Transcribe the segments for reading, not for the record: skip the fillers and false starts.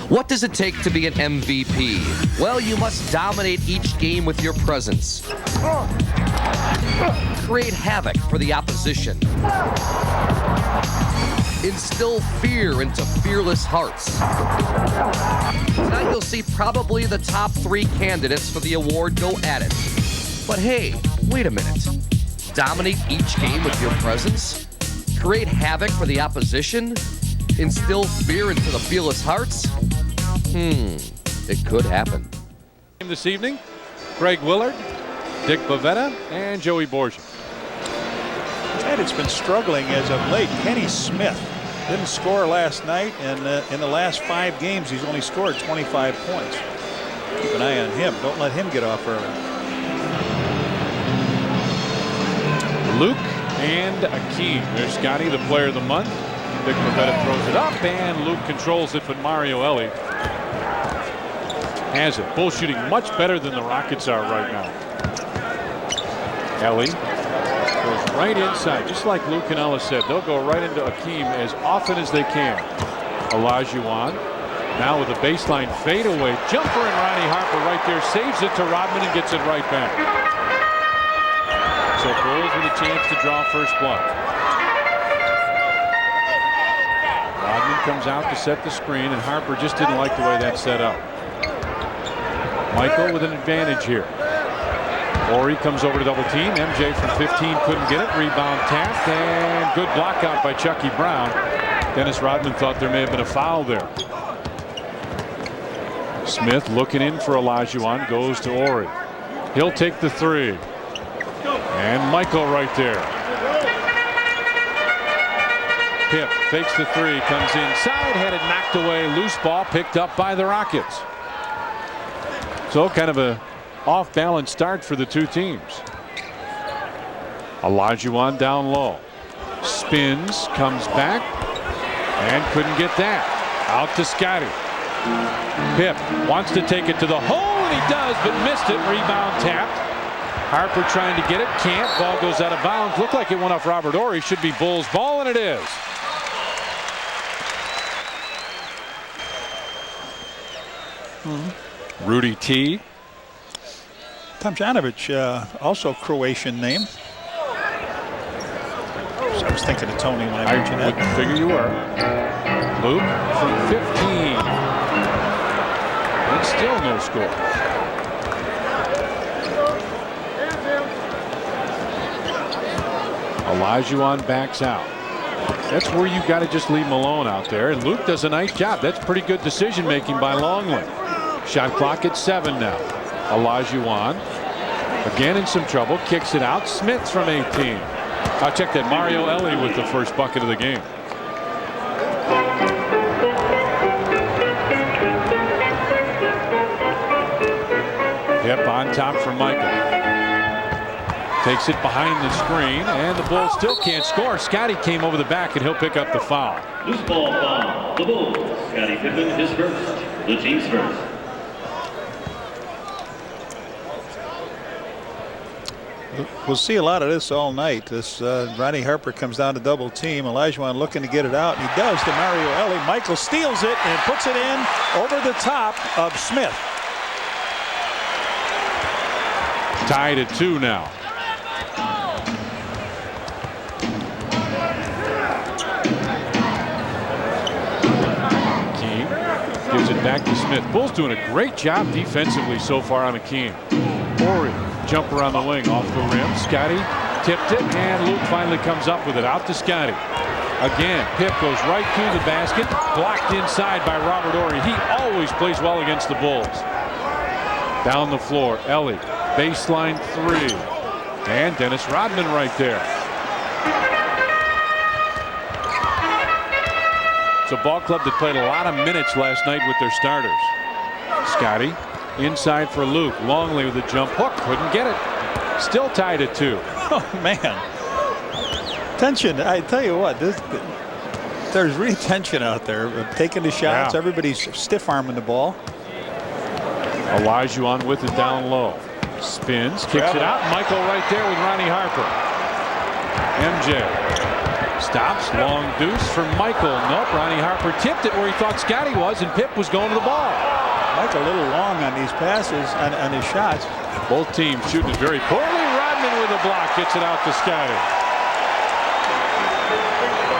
What does it take to be an MVP? Well, you must dominate each game with your presence. Create havoc for the opposition. Instill fear into fearless hearts. Tonight you'll see probably the top 3 candidates for the award go at it. But hey, wait a minute. Dominate each game with your presence? Create havoc for the opposition? Instill fear into the fearless hearts? It could happen. This evening, Greg Willard, Dick Bavetta, and Joey Borgia. And it's been struggling as of late. Kenny Smith didn't score last night, and in the last 5 games, he's only scored 25 points. Keep an eye on him. Don't let him get off early. Luke and Hakeem. There's Scottie, the player of the month. Dick Bavetta throws it up, and Luke controls it, but Mario Elie has it. Bulls shooting much better than the Rockets are right now. Elie goes right inside, just like Luke and Ellis said. They'll go right into Hakeem as often as they can. Olajuwon now with a baseline fadeaway jumper, and Ronnie Harper right there saves it to Rodman and gets it right back. So Bulls with a chance to draw first blood. Rodman comes out to set the screen, and Harper just didn't like the way that set up. Michael with an advantage here. Horry comes over to double team. MJ from 15 couldn't get it. Rebound tapped, and good block out by Chucky Brown. Dennis Rodman thought there may have been a foul there. Smith looking in for Olajuwon, goes to Horry. He'll take the 3. And Michael right there. Pip fakes the 3, comes inside, had it knocked away. Loose ball picked up by the Rockets. So kind of a off-balance start for the 2 teams. Olajuwon down low. Spins, comes back, and couldn't get that. Out to Scottie. Pip wants to take it to the hole, and he does, but missed it. Rebound tapped. Harper trying to get it, can't. Ball goes out of bounds. Looked like it went off Robert Horry. Should be Bulls ball, and it is. Rudy T. Tomjanovic, also Croatian name. So I was thinking of Tony when I mentioned that. I figure you were. Luke from 15. And still no score. Olajuwon backs out. That's where you got to just leave him alone out there. And Luke does a nice job. That's pretty good decision making by Longley. Shot clock at 7 now. Olajuwon again in some trouble. Kicks it out. Smith from 18. I'll check that. Mario Elie with the first bucket of the game. Hip on top for Michael. Takes it behind the screen, and the Bulls still can't score. Scottie came over the back, and he'll pick up the foul. Loose ball foul. The Bulls. Scottie Pippen is first. The team's first. We'll see a lot of this all night. This Ronnie Harper comes down to double team. Olajuwon looking to get it out, and he does to Mario Elie. Michael steals it and puts it in over the top of Smith. Tied at 2 now. Hakeem gives it back to Smith. Bulls doing a great job defensively so far on Hakeem. Horry. Jumper on the wing off the rim. Scottie tipped it, and Luke finally comes up with it. Out to Scottie. Again, Pip goes right through the basket. Blocked inside by Robert Horry. He always plays well against the Bulls. Down the floor, Elie. Baseline 3. And Dennis Rodman right there. It's a ball club that played a lot of minutes last night with their starters. Scottie. Inside for Luke. Longley with a jump hook. Couldn't get it. Still tied at 2. Oh, man. Tension. I tell you what, there's really tension out there. Taking the shots. Yeah. Everybody's stiff-arming the ball. Olajuwon with it down low. Spins. Kicks it out. Michael right there with Ronnie Harper. MJ. Stops, long deuce for Michael. Nope, Ronnie Harper tipped it where he thought Scottie was, and Pip was going to the ball. Michael a little long on these passes, on his shots. Both teams shooting it very poorly. Rodman with a block, gets it out to Scottie.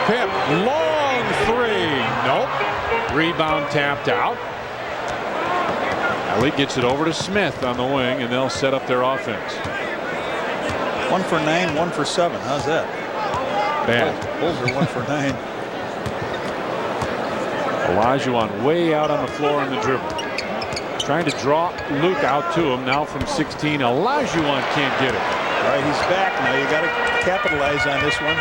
Pip, long three. Nope. Rebound tapped out. Elie gets it over to Smith on the wing, and they'll set up their offense. 1 for 9, 1 for 7. How's that? Bad. Bulls are 1 for 9. Olajuwon way out on the floor on the dribble. Trying to draw Luke out to him. Now from 16, Olajuwon can't get it. All right, he's back now. You got to capitalize on this one.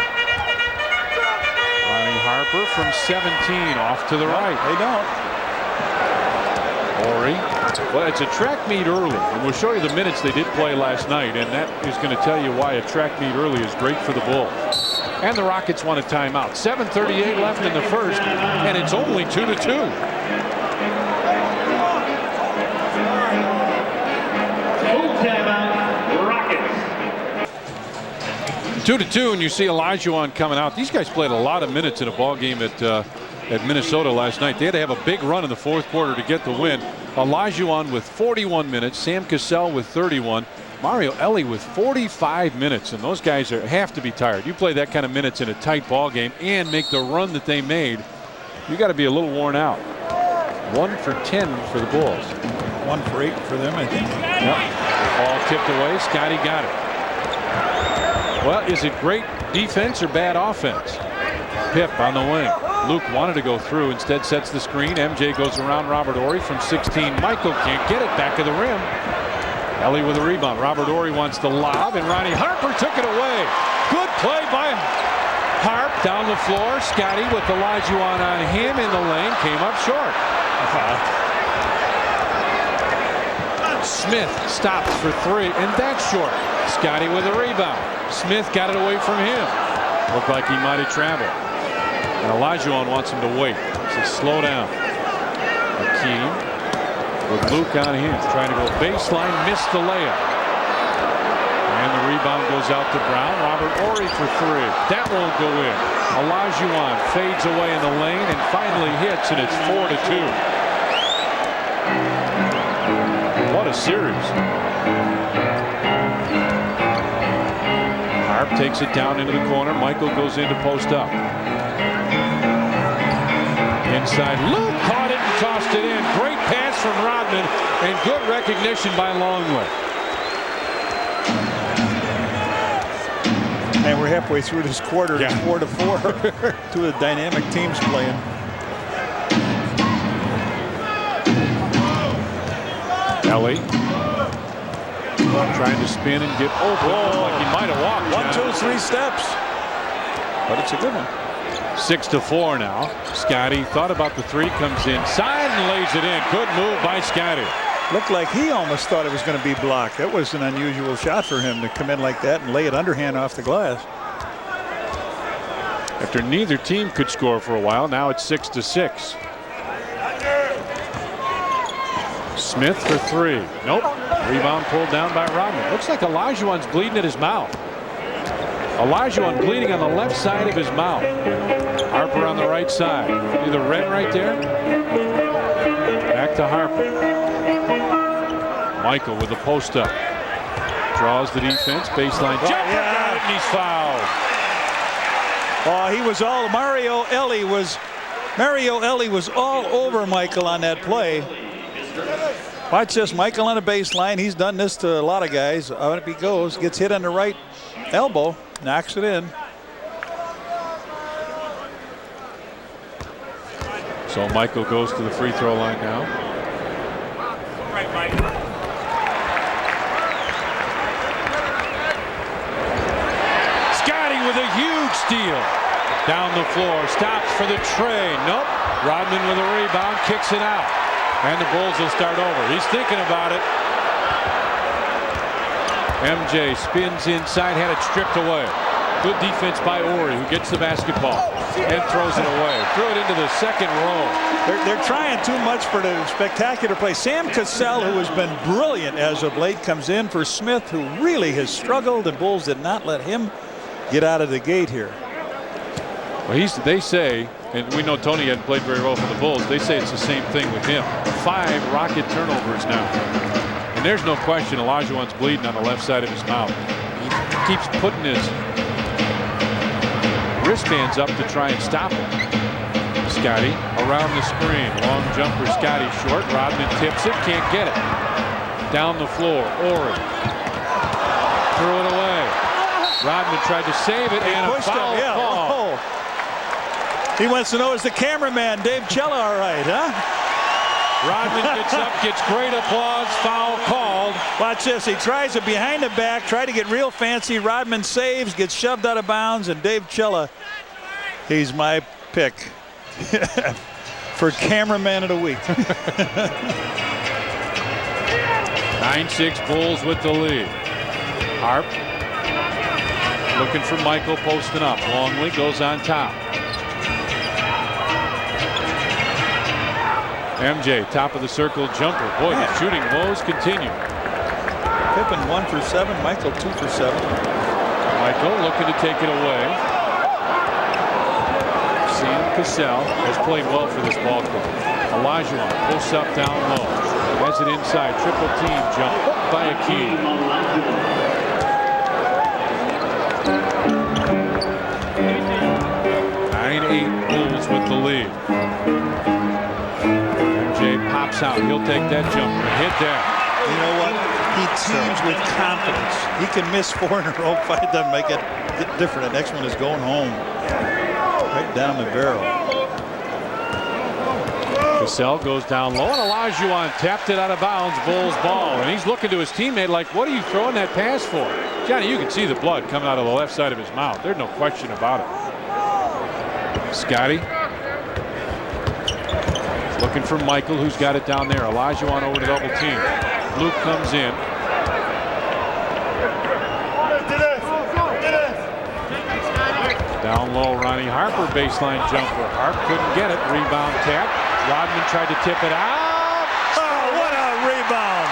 Ronnie Harper from 17 off to the right. They don't. Horry. Well, it's a track meet early, and we'll show you the minutes they did play last night, and that is going to tell you why a track meet early is great for the Bulls. And the Rockets want a timeout. 7:38 left in the first, and it's only 2-2. Timeout, Rockets. 2-2, and you see Olajuwon coming out. These guys played a lot of minutes in a ball game at Minnesota last night. They had to have a big run in the fourth quarter to get the win. Olajuwon with 41 minutes, Sam Cassell with 31, Mario Elie with 45 minutes, and those guys have to be tired. You play that kind of minutes in a tight ball game and make the run that they made, you got to be a little worn out. 1 for 10 for the Bulls. 1 for 8 for them, I think. Yep. Ball tipped away. Scottie got it. Well, is it great defense or bad offense? Pip on the wing. Luke wanted to go through, instead sets the screen. MJ goes around Robert Horry from 16. Michael can't get it, back of the rim. Elie with a rebound. Robert Horry wants the lob, and Ronnie Harper took it away. Good play by Harp down the floor. Scottie with Olajuwon on him in the lane, came up short. Smith stops for 3, and that's short. Scottie with a rebound. Smith got it away from him. Looked like he might have traveled. And Olajuwon wants him to wait. So slow down. Hakeem with Luke on him, trying to go baseline, missed the layup. And the rebound goes out to Brown. Robert Horry for 3. That won't go in. Olajuwon fades away in the lane and finally hits, and it's 4-2. What a series. Harp takes it down into the corner. Michael goes in to post up. Inside, Luke caught it and tossed it in. Great pass from Rodman and good recognition by Longley. And we're halfway through this quarter. Yeah. It's 4-4. Two of the dynamic teams playing. Elie trying to spin and get open. Like he might have walked. 1, 2, 3 steps. But it's a good one. 6-4 now. Scottie thought about the 3, comes inside and lays it in. Good move by Scottie. Looked like he almost thought it was going to be blocked. That was an unusual shot for him to come in like that and lay it underhand off the glass. After neither team could score for a while, now it's 6-6. Smith for 3. Nope. Rebound pulled down by Rodman. Looks like Olajuwon's bleeding at his mouth. Olajuwon bleeding on the left side of his mouth. Harper on the right side. See the red right there? Back to Harper. Michael with the post up. Draws the defense. Baseline jumper. Got it, and he's fouled. He was all Mario Elie was all over Michael on that play. Watch this. Michael on a baseline. He's done this to a lot of guys. Up he goes. Gets hit on the right elbow. Knocks it in. So Michael goes to the free throw line now. Scottie with a huge steal. Down the floor. Stops for the tray. Nope. Rodman with a rebound. Kicks it out. And the Bulls will start over. He's thinking about it. MJ spins inside, had it stripped away. Good defense by Horry, who gets the basketball and throws it away. Threw it into the second row. They're trying too much for the spectacular play. Sam Cassell, who has been brilliant as of late, comes in for Smith, who really has struggled. The Bulls did not let him get out of the gate here. Well, they say, and we know Tony hadn't played very well for the Bulls, they say it's the same thing with him. 5 Rocket turnovers now. And there's no question Olajuwon's bleeding on the left side of his mouth. He keeps putting his wristbands up to try and stop him. Scottie around the screen. Long jumper, Scottie short. Rodman tips it, can't get it. Down the floor, Ori. Threw it away. Rodman tried to save it, and a foul call. Oh. He wants to know, is the cameraman, Dave Cella, all right, huh? Rodman gets up, gets great applause, foul called. Watch this. He tries it behind the back, try to get real fancy. Rodman saves, gets shoved out of bounds, and Dave Cella, he's my pick for cameraman of the week. 9-6 Bulls with the lead. Harp looking for Michael, posting up. Longley goes on top. MJ, top of the circle jumper. Boy, the shooting woes continue. Pippen 1 for 7. Michael 2 for 7. Michael looking to take it away. Sam Cassell has played well for this ball club. Olajuwon posts up down low. Has it inside. Triple team jump by Hakeem. 9-8 Bulls with the lead. Pops out. He'll take that jumper. Hit that. You know what? He teams with confidence. He can miss 4 in a row. If it doesn't make it different. The next one is going home. Right down the barrel. Cassell goes down low, and Olajuwon tapped it out of bounds. Bulls ball. And he's looking to his teammate like, what are you throwing that pass for? Johnny, you can see the blood coming out of the left side of his mouth. There's no question about it. Scottie. Looking for Michael, who's got it down there. Olajuwon over to double team. Luke comes in. Down low, Ronnie Harper, baseline jumper. Harp couldn't get it. Rebound tap. Rodman tried to tip it out. Oh, what a rebound.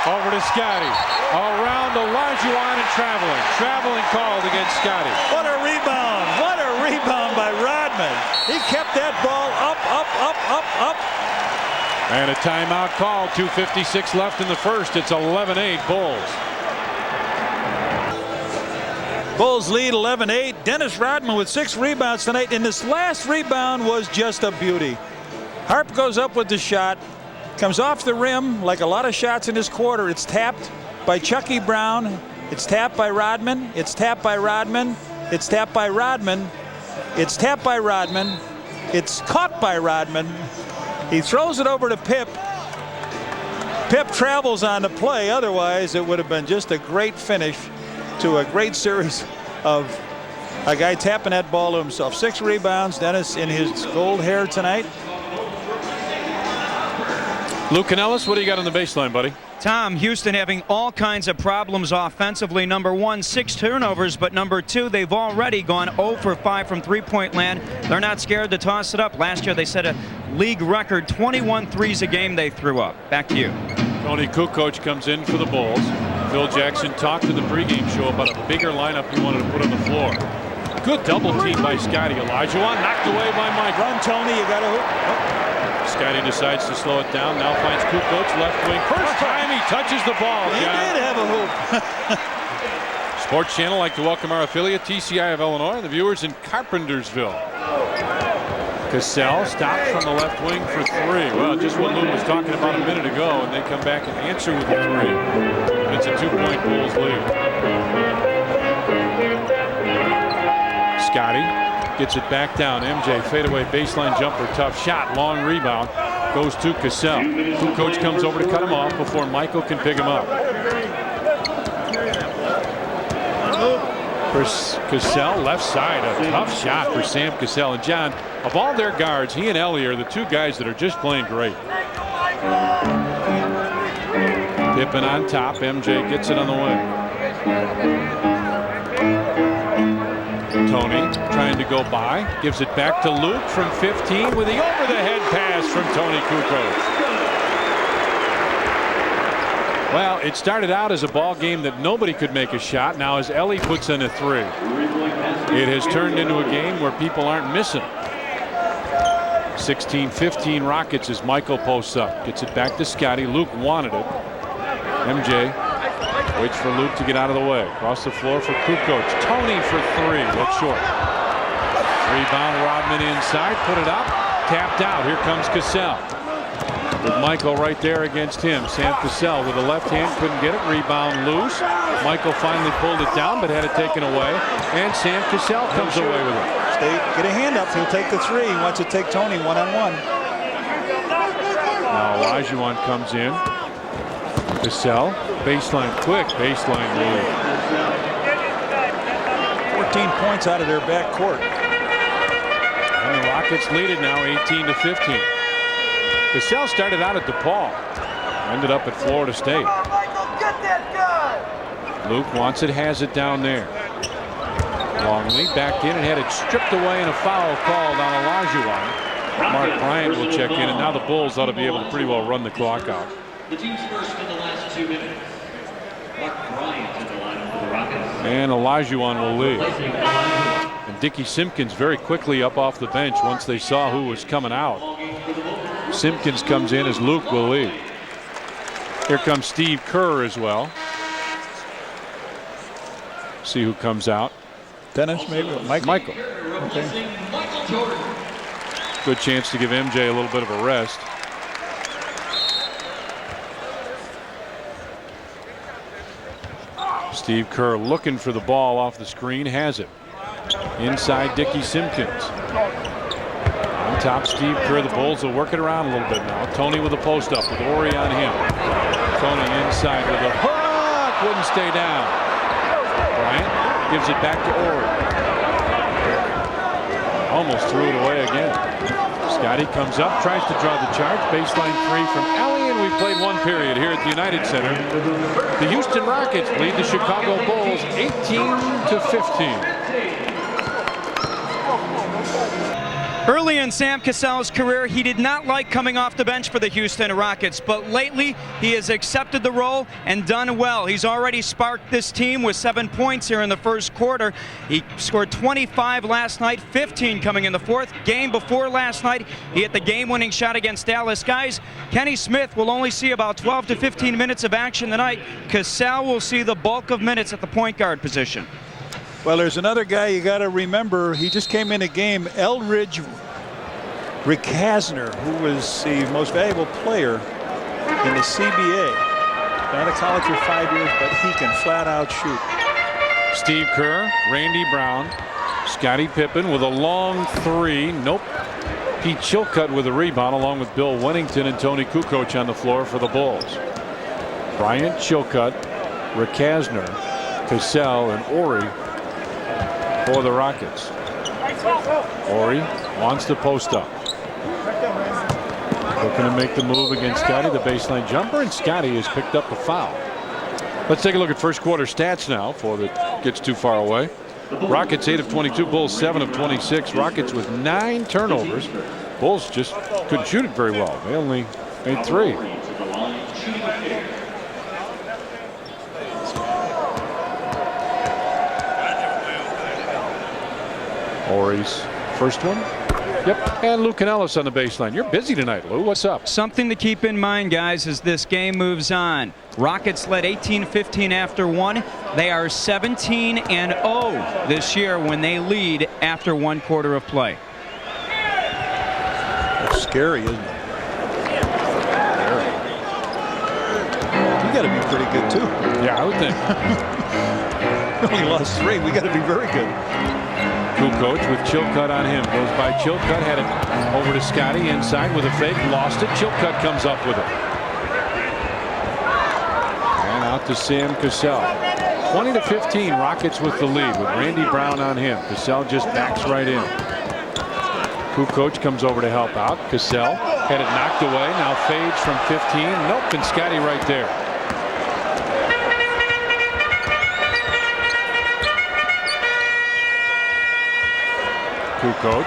Over to Scottie. Around Olajuwon and traveling. Traveling called against Scottie. What a rebound. What a rebound by Rodman. He kept that ball up. And a timeout call. 2:56 left in the first. It's 11-8 Bulls. Bulls lead 11-8. Dennis Rodman with 6 rebounds tonight. And this last rebound was just a beauty. Harp goes up with the shot. Comes off the rim like a lot of shots in this quarter. It's tapped by Chucky Brown. It's tapped by Rodman. It's tapped by Rodman. It's tapped by Rodman. It's tapped by Rodman. It's caught by Rodman. He throws it over to Pip. Pip travels on the play. Otherwise, it would have been just a great finish to a great series of a guy tapping that ball to himself. 6 rebounds. Dennis in his gold hair tonight. Luke Canellis, what do you got on the baseline, buddy? Tom, Houston having all kinds of problems offensively. Number 1, 6 turnovers, but number 2, they've already gone 0 for 5 from three-point land. They're not scared to toss it up. Last year they set a league record 21 threes a game they threw up. Back to you. Toni Kukoč comes in for the Bulls. Phil Jackson talked to the pregame show about a bigger lineup he wanted to put on the floor. Good double team by Scottie. Olajuwon knocked away by Mike. Run, Tony, you got to hoop. Scottie decides to slow it down. Now finds Kukoč left wing. First time he touches the ball. He did have a hoop. Sports Channel like to welcome our affiliate TCI of Illinois and the viewers in Carpentersville. Cassell stopped from the left wing for 3. Well, just what Lou was talking about a minute ago, and they come back and answer with a 3. And it's a 2-point Bulls lead. Scottie gets it back down. MJ fadeaway baseline jumper, tough shot, long rebound, goes to Cassell. Kukoč comes over to cut him off before Michael can pick him up. For Cassell, left side, a tough shot for Sam Cassell. And John, of all their guards, he and Elie are the 2 guys that are just playing great. Pippen on top, MJ gets it on the wing. Tony trying to go by, gives it back to Luke from 15 with the over-the-head pass from Toni Kukoč. Well, it started out as a ball game that nobody could make a shot. Now as Elie puts in a 3, it has turned into a game where people aren't missing. 16-15 Rockets as Michael posts up. Gets it back to Scottie. Luke wanted it. MJ waits for Luke to get out of the way. Across the floor for Kukoč. Toni for 3. That's short. Rebound, Rodman inside. Put it up. Tapped out. Here comes Cassell. With Michael right there against him. Sam Cassell with the left hand couldn't get it. Rebound loose. Michael finally pulled it down but had it taken away. And Sam Cassell comes away with it. Get a hand up. He'll take the 3. He wants to take Toni one-on-one. Now Olajuwon comes in. Cassell. Baseline quick. Baseline lead. 14 points out of their backcourt. And the Rockets lead it now 18-15. Cassell started out at DePaul. Ended up at Florida State. Luke wants it, has it down there. Longley back in and had it stripped away and a foul called on Olajuwon. Mark Bryant will check in, and now the Bulls ought to be able to pretty well run the clock out. The team's first in the last 2 minutes. Mark Bryant in the lineup for the Rockets. And Olajuwon will leave. And Dickie Simpkins very quickly up off the bench once they saw who was coming out. Simpkins comes in as Luke will leave. Here comes Steve Kerr as well. See who comes out. Dennis, maybe Michael. Okay. Good chance to give MJ a little bit of a rest. Steve Kerr looking for the ball off the screen, has it. Inside Dickie Simpkins. On top Steve Kerr. The Bulls will work it around a little bit now. Toni with a post up with Ori on him. Toni inside with a hook. Wouldn't stay down. Bryant gives it back to Ori. Almost threw it away again. Scottie comes up, tries to draw the charge. Baseline 3 from Elie, and we played 1 period here at the United Center. The Houston Rockets lead the Chicago Bulls 18-15. Early in Sam Cassell's career, he did not like coming off the bench for the Houston Rockets, but lately he has accepted the role and done well. He's already sparked this team with 7 points here in the first quarter. He scored 25 last night, 15 coming in the fourth. Game before last night, he hit the game-winning shot against Dallas. Guys, Kenny Smith will only see about 12 to 15 minutes of action tonight. Cassell will see the bulk of minutes at the point guard position. Well, there's another guy you got to remember. He just came in a game, Eldridge Rickasner, who was the most valuable player in the CBA. Been out of college for 5 years, but he can flat out shoot. Steve Kerr, Randy Brown, Scottie Pippen with a long 3. Nope. Pete Chilcutt with a rebound, along with Bill Wennington and Toni Kukoč on the floor for the Bulls. Bryant, Chilcutt, Rickasner, Cassell, and Ori for the Rockets. Ori wants to post up. Looking to make the move against Scottie, the baseline jumper, and Scottie has picked up a foul. Let's take a look at first quarter stats now before it gets too far away. Rockets 8 of 22, Bulls 7 of 26. Rockets with 9 turnovers. Bulls just couldn't shoot it very well. They only made 3. Ori's first one. Yep, and Lou Canellis on the baseline. You're busy tonight, Lou. What's up? Something to keep in mind, guys, as this game moves on. Rockets led 18-15 after 1. They are 17-0 this year when they lead after 1 quarter of play. That's scary, isn't it? You got to be pretty good, too. Yeah, I would think. We only lost 3. We got to be very good. Kukoč with Chilcutt on him. Goes by Chilcutt, had it over to Scottie inside with a fake, lost it. Chilcutt comes up with it. And out to Sam Cassell. 20-15, Rockets with the lead with Randy Brown on him. Cassell just backs right in. Kukoč comes over to help out. Cassell had it knocked away, now fades from 15. Nope, and Scottie right there. Kukoč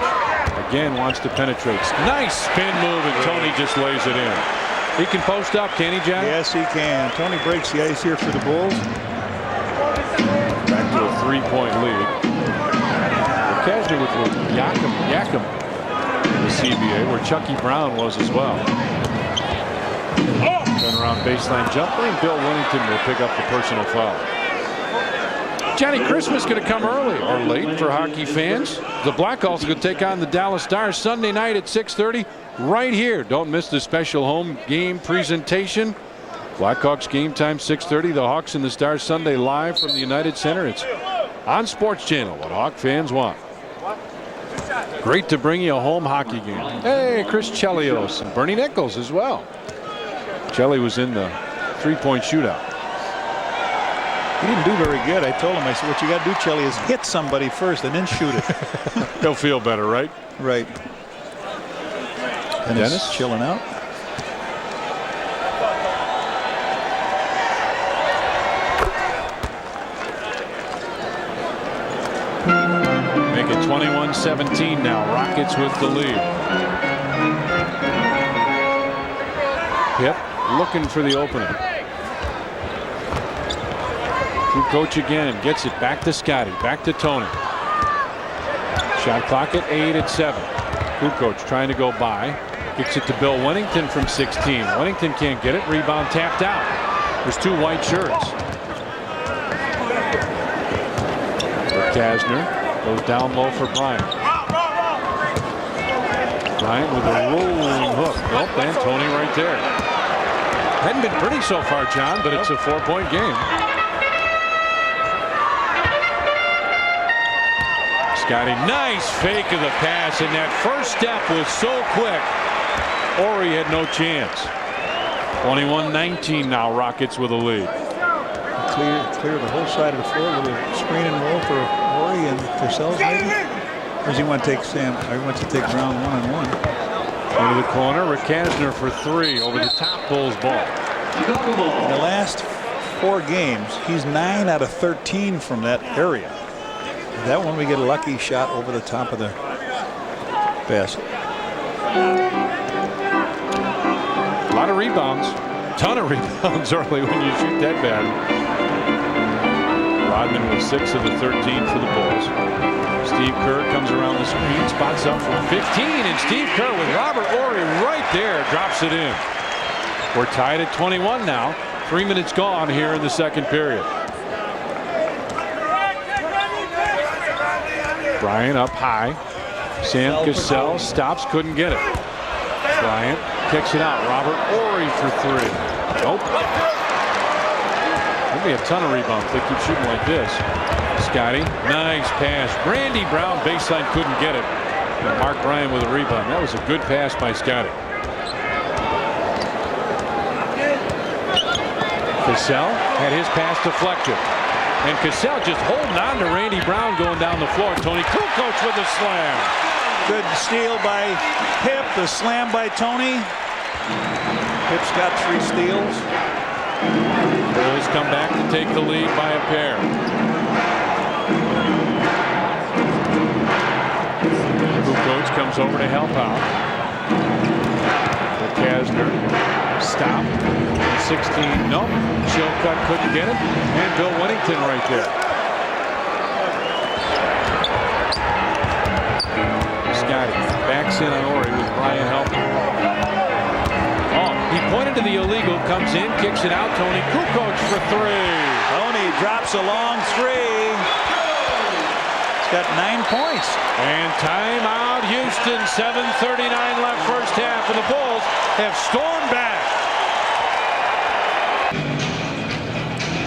again wants to penetrate. Nice spin move, and Toni just lays it in. He can post up, can he, John? Yes, he can. Toni breaks the ice here for the Bulls. Back to a 3-point lead. Casually with Hakeem in the CBA, where Chucky Brown was as well. Turn around baseline jumper, and Bill Winnington will pick up the personal foul. Johnny, Christmas going to come early or late for hockey fans. The Blackhawks are going to take on the Dallas Stars Sunday night at 6:30 right here. Don't miss the special home game presentation. Blackhawks game time 6:30. The Hawks and the Stars Sunday live from the United Center. It's on Sports Channel, what Hawk fans want. Great to bring you a home hockey game. Hey, Chris Chelios and Bernie Nichols as well. Chelly was in the 3-point shootout. He didn't do very good. I told him, I said, what you got to do, Chelly, is hit somebody first and then shoot it. He'll feel better, right? Right. And Dennis chilling out. Make it 21-17 now. Rockets with the lead. Pip looking for the opening. Kukoč again gets it back to Scottie, back to Toni. Shot clock at 8 at 7. Kukoč trying to go by, gets it to Bill Winnington from 16. Winnington can't get it. Rebound tapped out. There's two white shirts. Kasner goes down low for Bryant. Bryant with a rolling hook. Nope, and Toni right there. Hadn't been pretty so far, John, but it's a 4-point game. Scottie, nice fake of the pass, and that first step was so quick. Ori had no chance. 21-19 now. Rockets with a lead. Clear the whole side of the floor with a screen and roll for Ori and Cassell's maybe? Or does he want to take Sam? Or he wants to take Brown one-on-one? Into the corner. Rick Kasner for 3 over the top. Bulls ball. In the last 4 games, he's 9 out of 13 from that area. That one we get a lucky shot over the top of the basket. A lot of rebounds. Ton of rebounds early when you shoot that bad. Rodman with 6 of the 13 for the Bulls. Steve Kerr comes around the screen, spots up for 15, and Steve Kerr with Robert Ori right there drops it in. We're tied at 21 now. 3 minutes gone here in the second period. Bryant up high. Sam Cassell stops, couldn't get it. Bryant kicks it out. Robert Ori for 3. Nope. There'll be a ton of rebounds. They keep shooting like this. Scottie, nice pass. Randy Brown baseline couldn't get it. And Mark Bryant with a rebound. That was a good pass by Scottie. Cassell had his pass deflected. And Cassell just holding on to Randy Brown going down the floor. Toni Kukoč with a slam. Good steal by Pip. The slam by Toni. Pip's got 3 steals. Bulls come back to take the lead by a pair. Kukoč comes over to help out. Kasner stop. 16. Nope. Chilcutt couldn't get it. And Bill Winnington right there. Scottie backs in on Ori with Bryant helping. Oh, he pointed to the illegal, comes in, kicks it out. Toni Kukoč for 3. Toni drops a long 3. He's got 9 points. And timeout, Houston. 7:39 left first half, and the Bulls have stormed back.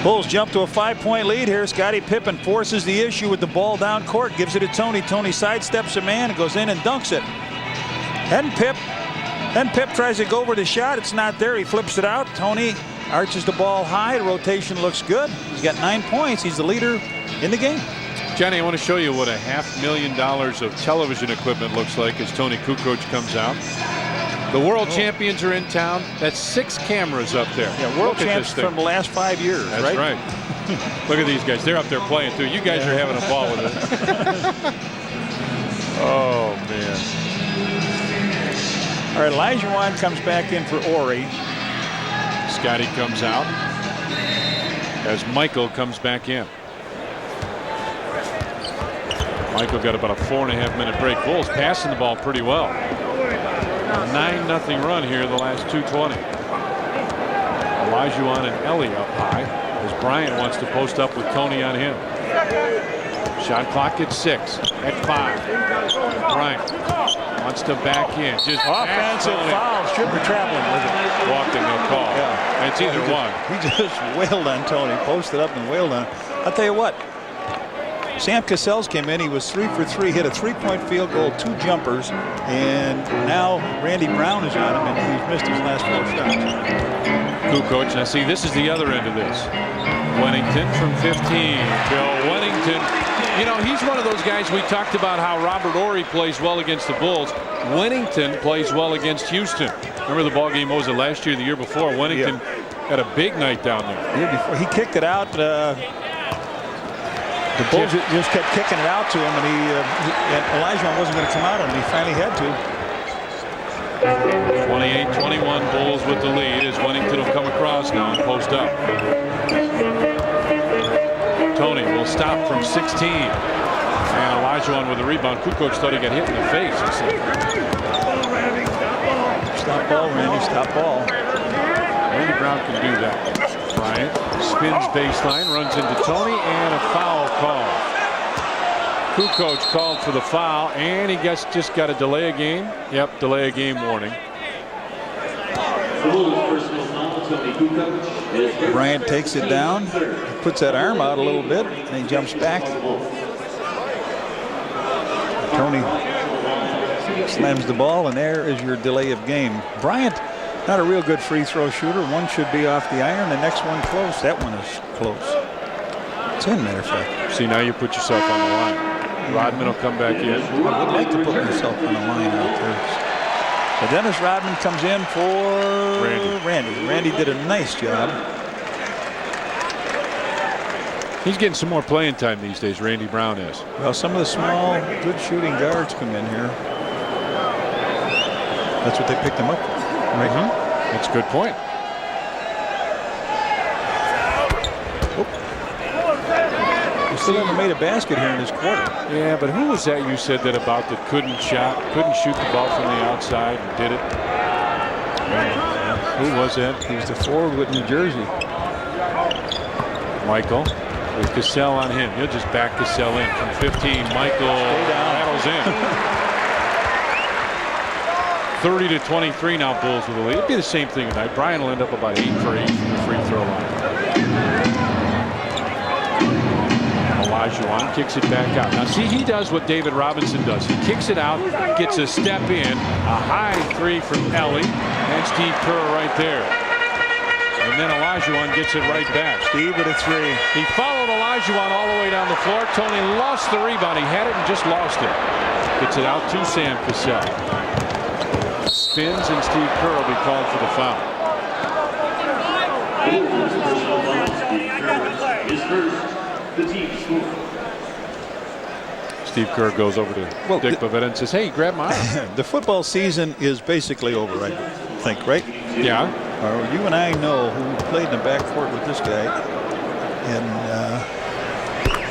Bulls jump to a 5-point lead here. Scottie Pippen forces the issue with the ball down court, gives it to Toni. Toni sidesteps a man and goes in and dunks it. Then Pip tries to go over the shot. It's not there. He flips it out. Toni arches the ball high. The rotation looks good. He's got 9 points. He's the leader in the game. Johnny, I want to show you what a $500,000 of television equipment looks like as Toni Kukoč comes out. The world champions are in town. That's 6 cameras up there. Yeah, world champs from the last 5 years. That's right. Look at these guys. They're up there playing too. You guys are having a ball with it. Oh man. All right, Olajuwon comes back in for Ori. Scottie comes out as Michael comes back in. Michael got about a 4.5 minute break. Bulls passing the ball pretty well. 9-0 run here the last 2:20. Olajuwon and Elie up high as Bryant wants to post up with Toni on him. Shot clock at 6, at 5. Bryant wants to back in. Just offensive foul. Should be traveling with it. Walked and no call. Yeah. It's either one. He just wailed on Toni. Posted up and wailed on him. I'll tell you what. Sam Cassell's came in. He was 3 for 3, hit a 3-point field goal, 2 jumpers, and now Randy Brown is on him, and he's missed his last 4 shots. Kukoč. Now see, this is the other end of this. Wennington from 15. Bill Wennington. You know, he's one of those guys. We talked about how Robert Horry plays well against the Bulls. Wennington plays well against Houston. Remember the ball game, what was it, last year, the year before? Wennington had a big night down there. The year before, he kicked it out. The Bulls just kept kicking it out to him, and and Olajuwon wasn't going to come out, and he finally had to. 28-21 Bulls with the lead as Wennington will come across now and post up. Toni will stop from 16. And Olajuwon with the rebound. Kukoč thought he got hit in the face. Stop ball, Randy. Stop ball. Randy Brown can do that. Bryant spins baseline, runs into Toni, and a foul call. Kukoč called for the foul, and he just got a delay a game. Yep, delay a game warning. Bryant takes it down, puts that arm out a little bit, and he jumps back. Toni slams the ball, and there is your delay of game. Bryant, not a real good free throw shooter. One should be off the iron, the next one close. That one is close. It's in, matter of fact. See, now you put yourself on the line. Rodman will come back in. I would like to put myself on the line out there. But Dennis Rodman comes in for Randy. Randy did a nice job. He's getting some more playing time these days, Randy Brown is. Well, some of the small, good shooting guards come in here. That's what they picked him up for. Right? That's a good point. He still haven't made a basket here in this quarter. Yeah, but who was that you said that about that couldn't shoot the ball from the outside and did it? Who was that? He was the forward with New Jersey. Michael with Cassell on him. He'll just back Cassell in from 15. Michael rattles in. 30-23 now Bulls with the lead. It'll be the same thing tonight. Bryant will end up about 8 for 8 from the free throw line. Olajuwon kicks it back out. Now see, he does what David Robinson does. He kicks it out, gets a step in, a high 3 from Elie, and Steve Kerr right there. And then Olajuwon gets it right back. Steve with a 3. He followed Olajuwon all the way down the floor. Toni lost the rebound. He had it and just lost it. Gets it out to Sam Cassell. Spins, and Steve Kerr will be called for the foul. Steve Kerr goes over to Dick Bavetta and says, hey, grab my arm. The football season is basically over, I think, right? Yeah. You and I know who played in the backcourt with this guy, and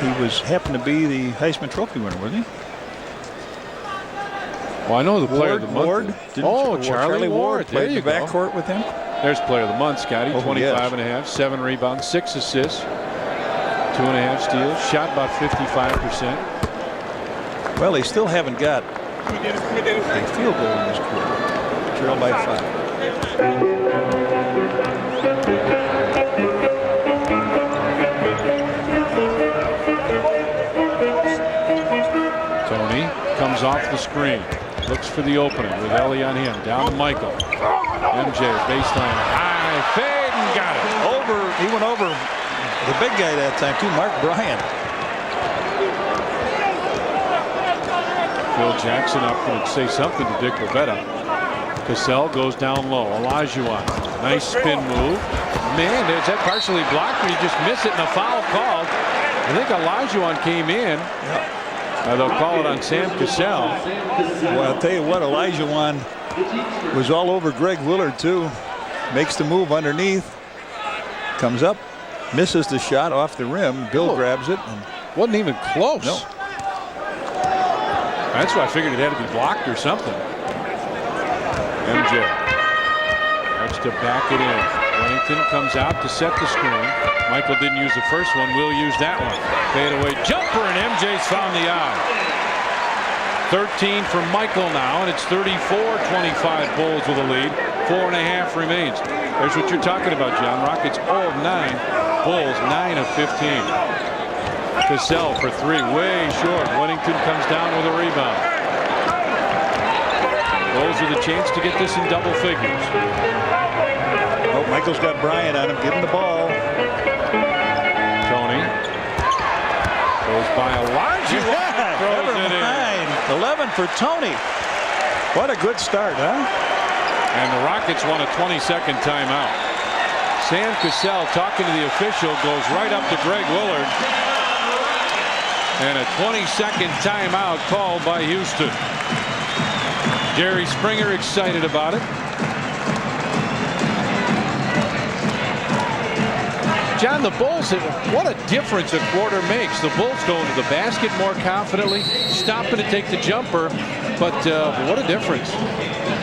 he happened to be the Heisman Trophy winner, wasn't he? Well, I know the player of the month. Ward? Charlie Ward. There Played you the go. backcourt with him. There's player of the month, Scotty. 25.5, 7 rebounds, 6 assists, 2.5 steals, shot about 55%. Well, they still haven't got a field goal in this quarter. Trail by 5. Toni comes off the screen, looks for the opening with Elie on him, down to Michael. MJ baseline, high fade, and got it. He went over the big guy that time too, Mark Bryant. Phil Jackson up to say something to Dick Bavetta. Cassell goes down low. Olajuwon, nice spin move. Man, is that partially blocked, or you just miss it and a foul called? I think Olajuwon came in. They'll call it on Sam Cassell. Well, I'll tell you what, Olajuwon was all over Greg Willard too. Makes the move underneath. Comes up, misses the shot off the rim. Bill grabs it. And wasn't even close. no. That's why I figured it had to be blocked or something. MJ tries to back it in. Wennington comes out to set the screen. Michael didn't use the first one. Will use that one. Fade away jumper, and MJ's found the eye. 13 for Michael now, and it's 34-25 Bulls with a lead. 4.5 remains. There's what you're talking about, John. Rockets 0 of 9. Bulls 9 of 15. Cassell for 3, way short. Wennington comes down with a rebound. Bulls with a chance to get this in double figures. Oh, Michael's got Bryant on him. Give him the ball. Tony goes by Olajuwon. Throws it in. 11 for Tony. What a good start, huh? And the Rockets want a 20-second timeout. Sam Cassell, talking to the official, goes right up to Greg Willard. And a 20-second timeout called by Houston. Jerry Springer excited about it. John, the Bulls, what a difference a quarter makes. The Bulls going to the basket more confidently, stopping to take the jumper, but what a difference.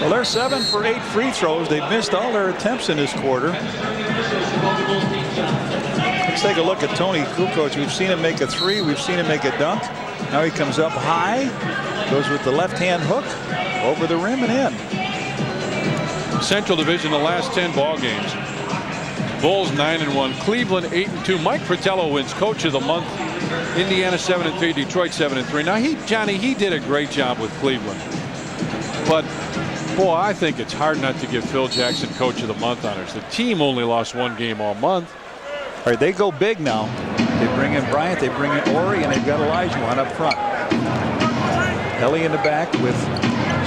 Well, they're 7 for 8 free throws. They've missed all their attempts in this quarter. Let's take a look at Toni Kukoč. We've seen him make a 3. We've seen him make a dunk. Now he comes up high, goes with the left-hand hook, over the rim and in. Central Division, the last 10 ball games. Bulls 9-1, Cleveland 8-2. Mike Fratello wins Coach of the Month. Indiana 7-3, Detroit 7-3. Now Johnny, he did a great job with Cleveland. But boy, I think it's hard not to give Phil Jackson Coach of the Month honors. The team only lost 1 game all month. All right, they go big now. They bring in Bryant, they bring in Elie, and they've got Olajuwon up front. Elie in the back with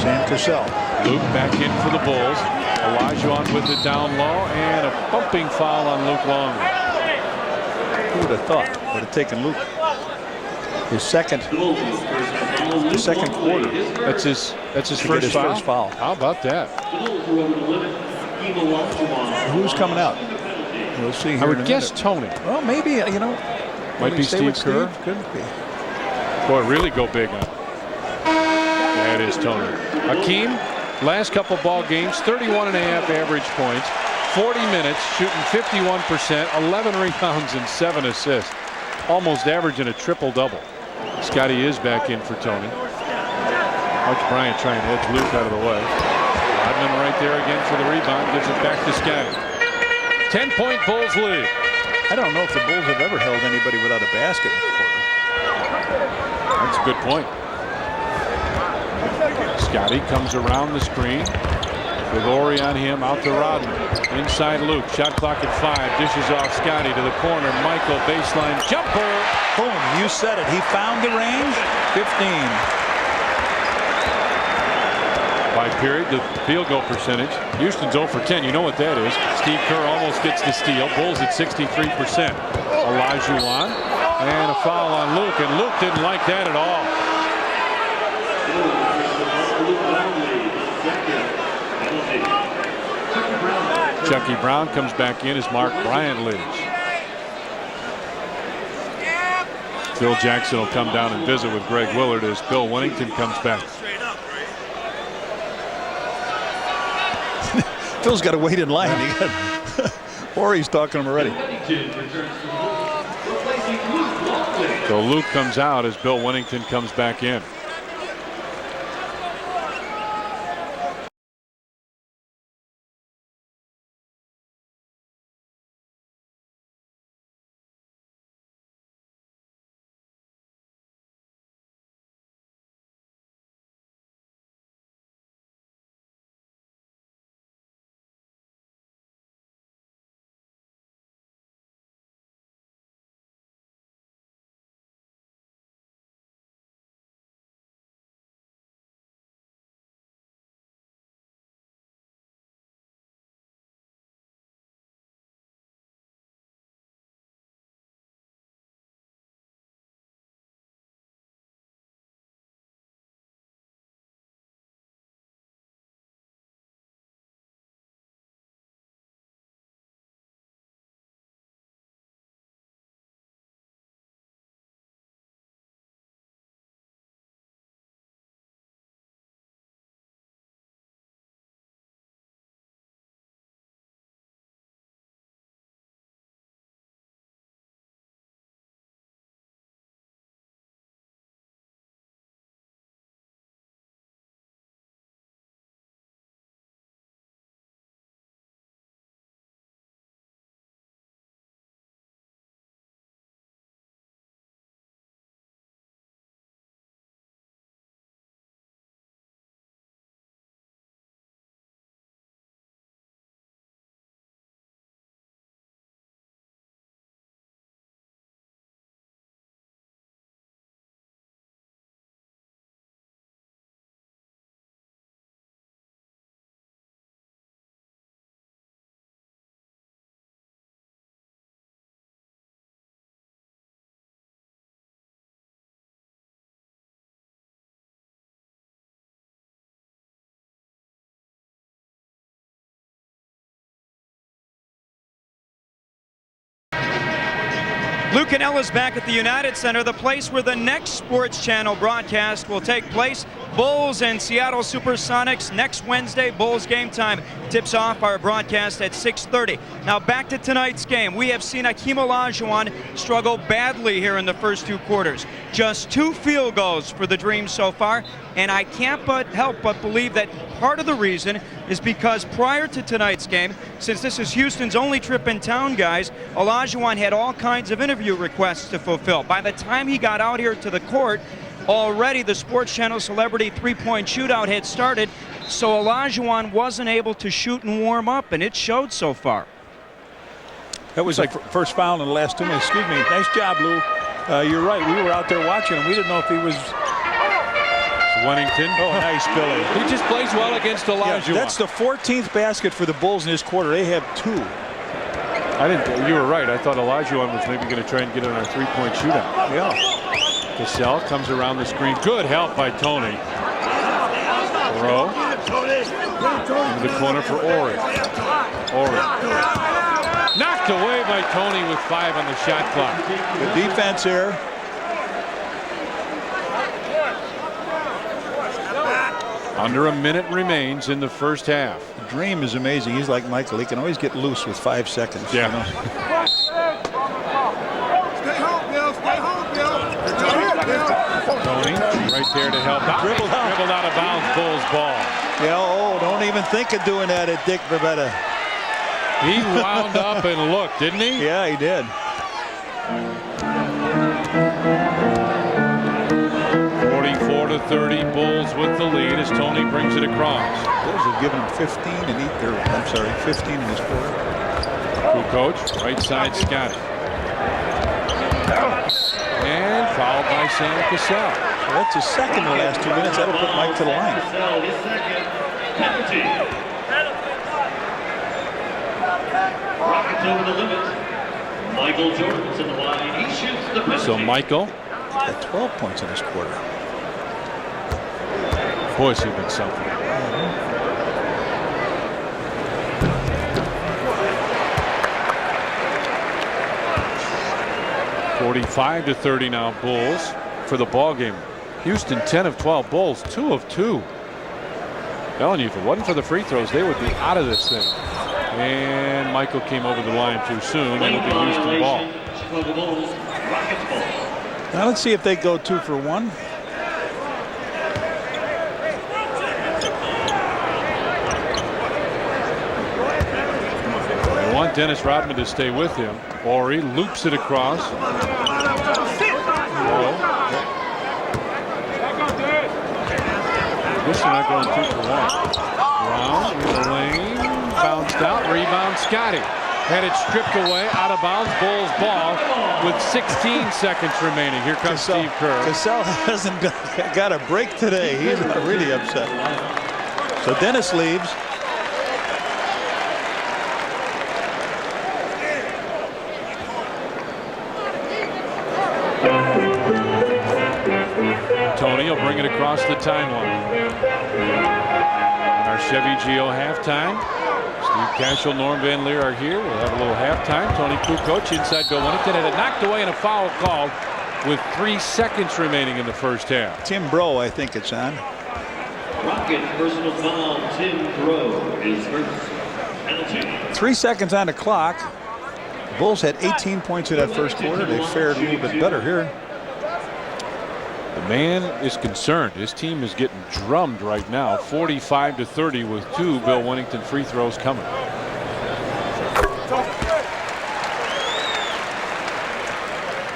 Sam Cassell. Luke back in for the Bulls. Olajuwon with it down low, and a bumping foul on Luke Longley. Who would have thought? Would have taken Luke his second quarter. That's his first foul. How about that? Who's coming out? We'll see here. I would guess Tony. Well, maybe, Might be Steve Kerr. Could be. Boy, really go big on it. That is Tony. Hakeem, last couple ball games, 31.5 average points, 40 minutes, shooting 51%, 11 rebounds and 7 assists. Almost averaging a triple-double. Scottie is back in for Tony. Watch Bryant try and edge Luke out of the way. Rodman right there again for the rebound, gives it back to Scottie. 10-point Bulls lead. I don't know if the Bulls have ever held anybody without a basket before. That's a good point. Scottie comes around the screen with Elie on him, out to Rodman. Inside Luke, shot clock at 5, dishes off Scottie to the corner. Michael, baseline jumper. Boom, you said it. He found the range. 15. By period, the field goal percentage. Houston's 0 for 10. You know what that is. Steve Kerr almost gets the steal. Bulls at 63%. Olajuwon, and a foul on Luke, and Luke didn't like that at all. Chucky Brown comes back in as Mark Bryant leaves. Phil Jackson will come down and visit with Greg Willard as Bill Wennington comes back. Phil's got to wait in line. Or he's talking to him already. So Luke comes out as Bill Wennington comes back in. Lou Canella's back at the United Center, the place where the next Sports Channel broadcast will take place. Bulls and Seattle Supersonics next Wednesday. Bulls game time tips off our broadcast at 6:30. Now back to tonight's game. We have seen Hakeem Olajuwon struggle badly here in the first 2 quarters. Just 2 field goals for the Dream so far, and I can't help but believe that part of the reason is because prior to tonight's game, since this is Houston's only trip in town, guys, Olajuwon had all kinds of interview requests to fulfill. By the time he got out here to the court, already the Sports Channel Celebrity 3-point shootout had started, so Olajuwon wasn't able to shoot and warm up, and it showed so far. That was like first foul in the last 2 minutes. Excuse me. Nice job, Lou. You're right. We were out there watching him. We didn't know if he was. Wennington. Oh, nice, Billy. He just plays well against Olajuwon. Yeah, that's the 14th basket for the Bulls in this quarter. They have 2. You were right. I thought Olajuwon was maybe going to try and get on our 3-point shootout. Yeah. Cassell comes around the screen. Good help by Toni. Rowe. Into the corner for Ori. Knocked away by Toni with 5 on the shot clock. Good defense here. Under a minute remains in the first half. The Dream is amazing. He's like Michael. He can always get loose with 5 seconds. Yeah. You know? Toni right there to help out. Dribbled out of bounds. Bulls ball. Yeah, don't even think of doing that at Dick Bavetta. He wound up and looked, didn't he? Yeah, he did. 44-30, Bulls with the lead as Toni brings it across. Bulls have given him 15 in this quarter. Kukoč, right side, Scottie. And fouled by Sam Cassell. Well, that's his second in the last 2 minutes. That'll put Mike to the line. His second penalty. Rockets over the limit. Michael Jordan's in the line. He shoots the penalty. So Michael. Got 12 points in this quarter. Boy, has he been something. 45-30 now, Bulls for the ball game. Houston 10 of 12, Bulls 2 of 2. Telling you, if it wasn't for the free throws, they would be out of this thing. And Michael came over the line too soon. It'll be Houston ball. Chicago Bulls, Rockets ball. Now let's see if they go 2 for 1. They want Dennis Rodman to stay with him. Ori loops it across. I guess they're not going 2 for 1. Brown in the lane, bounced out, rebound Scottie. Had it stripped away, out of bounds, Bulls ball with 16 seconds remaining. Here comes Steve Kerr. Cassell hasn't got a break today. He's really upset. So Dennis leaves. Toni will bring it across the timeline. Our Chevy Geo halftime. Steve Cashel, Norm Van Leer are here. We'll have a little halftime. Toni Kukoč inside Bill Wennington, had it knocked away and a foul called with 3 seconds remaining in the first half. Tim Bro, I think it's on. Rocket personal foul. Tim Bro is first. Penalty. 3 seconds on the clock. The Bulls had 18 points in that first quarter. They fared a little bit better here. The man is concerned. His team is getting drummed right now. 45-30 with 2 Bill Wennington free throws coming.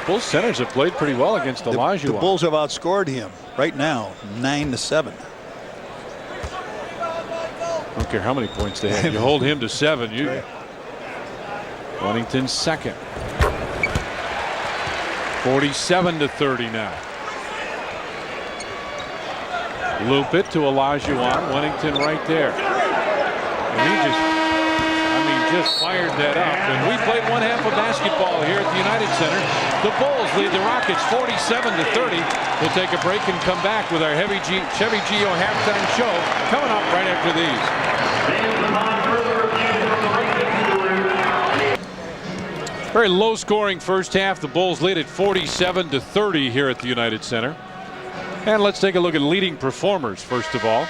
Bulls centers have played pretty well against Olajuwon. The Bulls have outscored him right now 9-7. I don't care how many points they have. You hold him to 7. Wennington's second. 47-30 now. Loop it to Olajuwon. Wennington right there. And he just fired that up. And we played 1 half of basketball here at the United Center. The Bulls lead the Rockets 47-30. We'll take a break and come back with our Chevy Geo halftime show coming up right after these. Very low scoring first half. The Bulls lead at 47-30 here at the United Center. And let's take a look at leading performers first of all.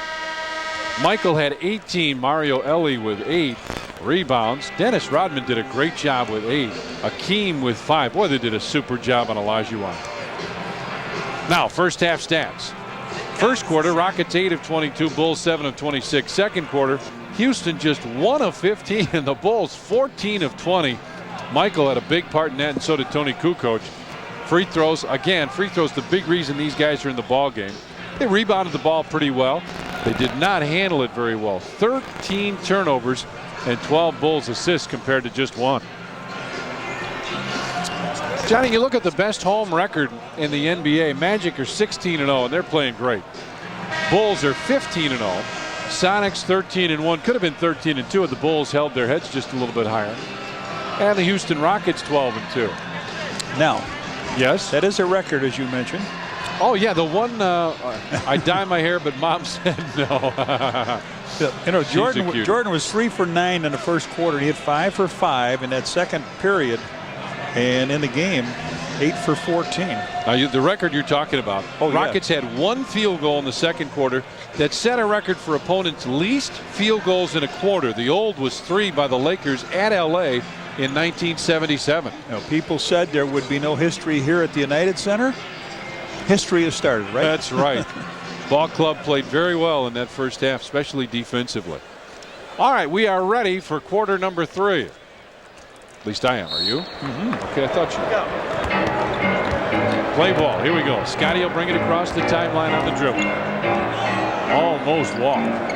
Michael had 18. Mario Elie with 8 rebounds. Dennis Rodman did a great job with 8. Hakeem with 5. Boy, they did a super job on Olajuwon. Now, first half stats. First quarter, Rockets 8 of 22, Bulls 7 of 26. Second quarter, Houston just 1 of 15, and the Bulls 14 of 20. Michael had a big part in that, and so did Toni Kukoč. Free throws, again, free throws the big reason these guys are in the ball game. They rebounded the ball pretty well. They did not handle it very well. 13 turnovers and 12 Bulls assists compared to just 1. Johnny, you look at the best home record in the NBA. Magic are 16-0, and they're playing great. Bulls are 15-0. Sonics 13-1. Could have been 13-2 if the Bulls held their heads just a little bit higher. And the Houston Rockets 12-2. Now, yes, that is a record, as you mentioned. Oh yeah, the one I dye my hair, but Mom said no. You know, Jordan was 3 for 9 in the first quarter. He hit 5 for 5 in that second period, and in the game, 8 for 14. Now, the record you're talking about. Rockets had 1 field goal in the second quarter that set a record for opponents' least field goals in a quarter. The old was 3 by the Lakers at LA in 1977. Now, people said there would be no history here at the United Center. History has started, right? That's right. Ball club played very well in that first half, especially defensively. All right, we are ready for quarter number 3. At least I am. Are you? Okay, I thought you were. Play ball. Here we go. Scottie will bring it across the timeline on the dribble. Almost walked.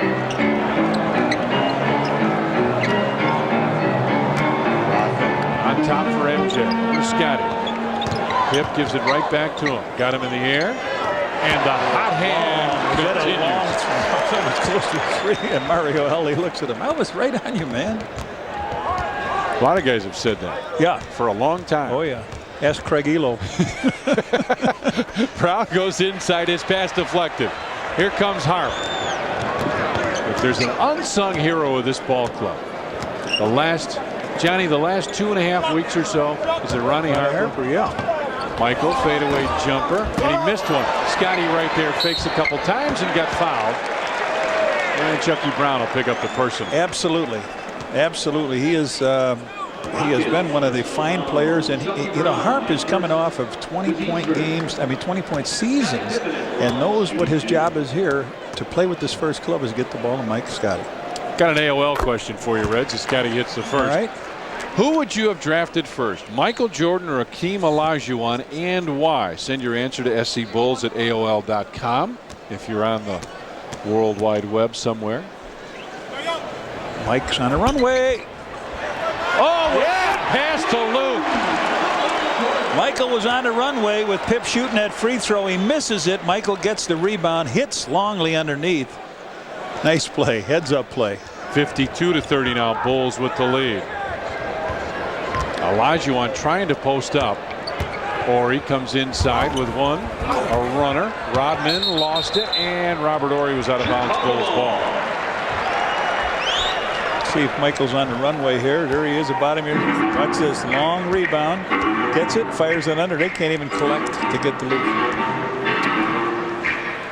On top for MJ. Over Scottie. Pip gives it right back to him. Got him in the air. And the hot hand continues. So much closer to 3, and Mario Elie looks at him. I was right on you, man. A lot of guys have said that. Yeah. For a long time. Oh, yeah. Ask Craig Elo. Brown goes inside. His pass deflected. Here comes Harp. If there's an unsung hero of this ball club, the last 2.5 weeks or so, is it Ronnie Harper? Yeah. Michael, fadeaway jumper, and he missed one. Scottie right there fakes a couple times and got fouled. And Chucky Brown will pick up the personal. Absolutely. Absolutely. He has been one of the fine players, and you know, Harp is coming off of 20-point games, 20-point seasons, and knows what his job is here to play with this first club is get the ball to Mike Scottie. Got an AOL question for you, Reds, as Scottie hits the first. All right. Who would you have drafted first, Michael Jordan or Hakeem Olajuwon, and why? Send your answer to scbulls@aol.com if you're on the World Wide Web somewhere. Mike's on a runway. Oh, yeah! Pass to Luke. Michael was on the runway with Pip shooting that free throw. He misses it. Michael gets the rebound, hits Longley underneath. Nice play, heads up play. 52-30 now, Bulls with the lead. Olajuwon trying to post up. Horry comes inside with one. A runner. Rodman lost it, and Robert Horry was out of bounds. Bulls ball. See if Michael's on the runway here. There he is, about him here. Watch this long rebound. Gets it, fires it under. They can't even collect to get the loop.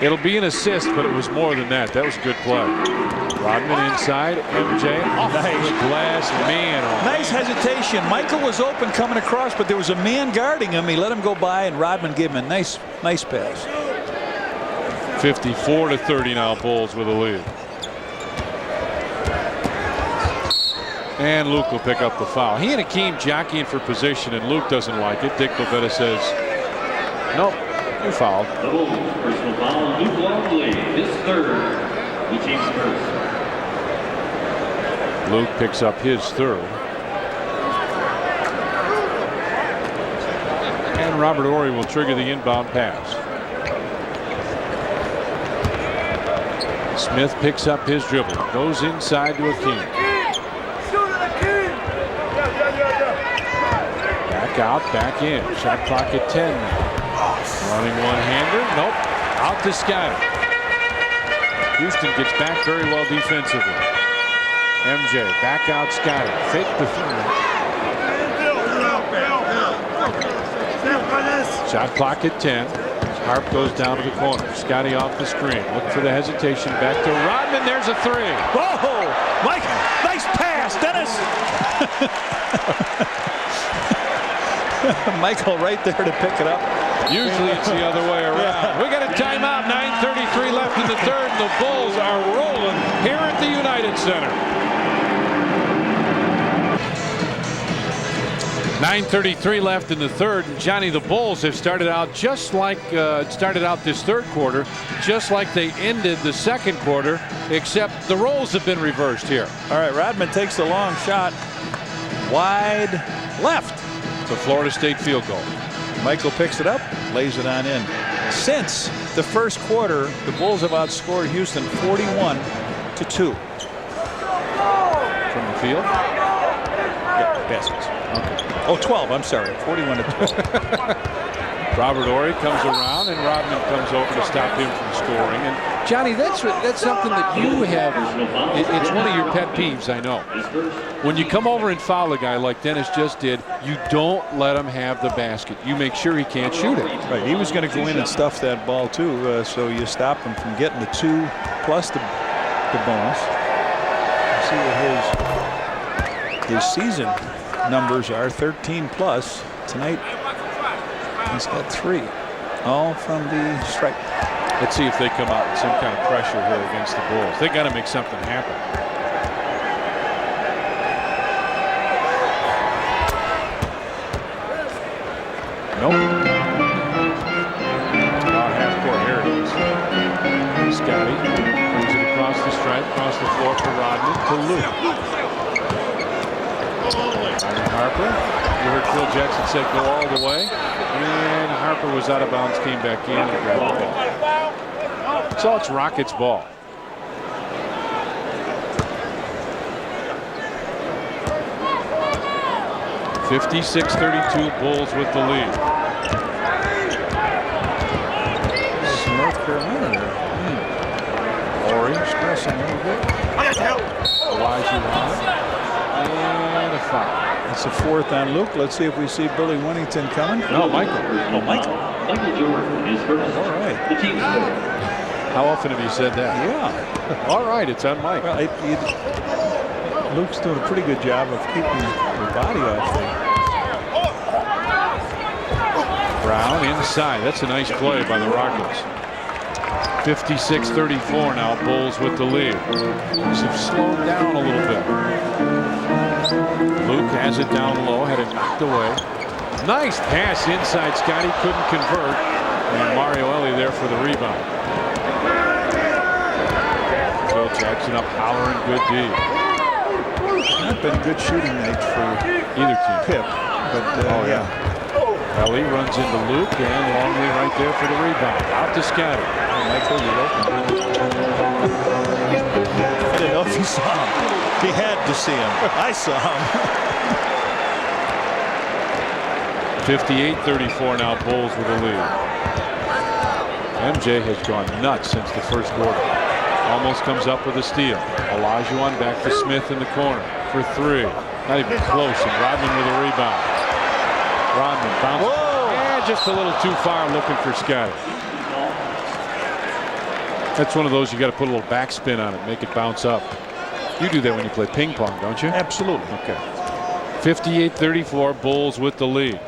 It'll be an assist, but it was more than that. That was a good play. Rodman inside. MJ off the glass, man. Nice hesitation. Michael was open coming across, but there was a man guarding him. He let him go by, and Rodman gave him a nice pass. 54-30 now, Bulls with a lead. And Luke will pick up the foul. He and Hakeem jockeying for position, and Luke doesn't like it. Dick Bavetta says, nope, you fouled. The Bulls personal foul, Luke Longley, his third. He team's first. Luke picks up his third. And Robert Horry will trigger the inbound pass. Smith picks up his dribble. Goes inside to Hakeem. Back out, back in. Shot clock at 10 now. Running one-hander. Nope. Out to Scottie. Houston gets back very well defensively. MJ back out Scottie. Fake the three. Shot clock at 10. Harp goes down to the corner. Scottie off the screen. Look for the hesitation. Back to Rodman. There's a three. Whoa! Mike, nice pass, Dennis. Michael right there to pick it up. Usually it's the other way around. Yeah. We got a timeout. 9:33 left in the third. And the Bulls are rolling here at the United Center. 9:33 left in the third. And Johnny, the Bulls have started out just like this third quarter, just like they ended the second quarter, except the roles have been reversed here. All right, Rodman takes the long shot. Wide left. It's a Florida State field goal. Michael picks it up, lays it on in. Since the first quarter, the Bulls have outscored Houston 41-2. From the field? Yeah, baskets. Okay. Oh, 12, I'm sorry. 41-12. Robert Horry comes around and Rodman comes over to stop him from scoring. And Johnny, that's something that you have. It's one of your pet peeves, I know. When you come over and foul a guy like Dennis just did, you don't let him have the basket. You make sure he can't shoot it. Right. He was going to go in and stuff that ball too, so you stop him from getting the 2 plus the bonus. See what his season numbers are. 13 plus tonight. He's got 3, all from the stripe. Let's see if they come out with some kind of pressure here against the Bulls. They got to make something happen. Nope. About half court. Here it is. Scottie brings it across the stripe, across the floor for Rodman to Luke. Harper. You heard Phil Jackson say go all the way. And Harper was out of bounds, came back in and grabbed the ball. So it's Rockets ball. (56-32) Bulls with the lead. North Carolina there. Orange pressing a little bit. Olajuwon. And a foul. It's a 4th on Luke. Let's see if we see Billy Winnington coming. No, Michael. Oh, Michael. Michael Jordan is first. All right. The team's score. How often have you said that? Yeah. All right, it's on Mike. Well, Luke's doing a pretty good job of keeping the body off there. Brown inside. That's a nice play by the Rockets. 56-34 now. Bulls with the lead. Things have slowed down a little bit. Luke has it down low, had it knocked away. Nice pass inside. Scottie couldn't convert. And Mario Elie there for the rebound. Phil Jackson up hollering good D. Not been a good shooting night for Either team. Pip, but yeah. Elie runs into Luke and Longley right there for the rebound. Out to Scottie. Michael, you're open. I didn't know if he saw him. He had to see him. I saw him. 58-34 now. Bulls with the lead. MJ has gone nuts since the first quarter. Almost comes up with a steal. Olajuwon back to Smith in the corner for 3. Not even close. And Rodman with a rebound. Rodman bounces. And just a little too far looking for Scottie. That's one of those you got to put a little backspin on it, make it bounce up. You do that when you play ping pong, don't you? Absolutely. Okay. 58-34, Bulls with the lead.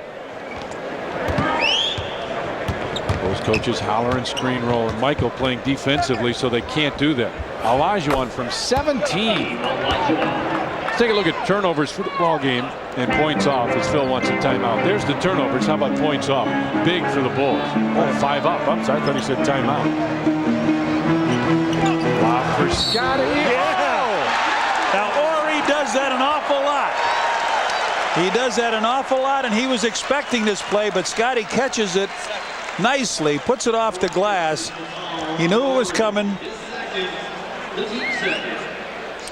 Bulls coaches holler and screen roll, and Michael playing defensively so they can't do that. Olajuwon from 17. Let's take a look at turnovers for the ball game and points off as Phil wants a timeout. There's the turnovers. How about points off? Big for the Bulls. Oh, 5 up. I'm sorry, I thought he said timeout. Wow, for Scottie. Yeah. Now Horry does that an awful lot. He does that an awful lot, and he was expecting this play, but Scottie catches it nicely, puts it off the glass. He knew it was coming.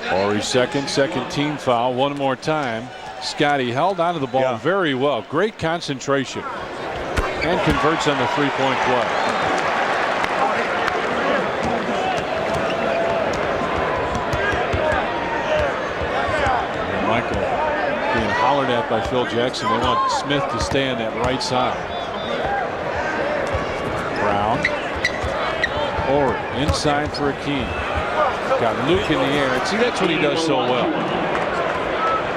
Horry's second team foul. One more time. Scottie held onto the ball very well. Great concentration. And converts on the three-point play. Michael being hollered at by Phil Jackson. They want Smith to stay on that right side. Brown. Ori inside for Hakeem. Got Luke in the air. And see, that's what he does so well.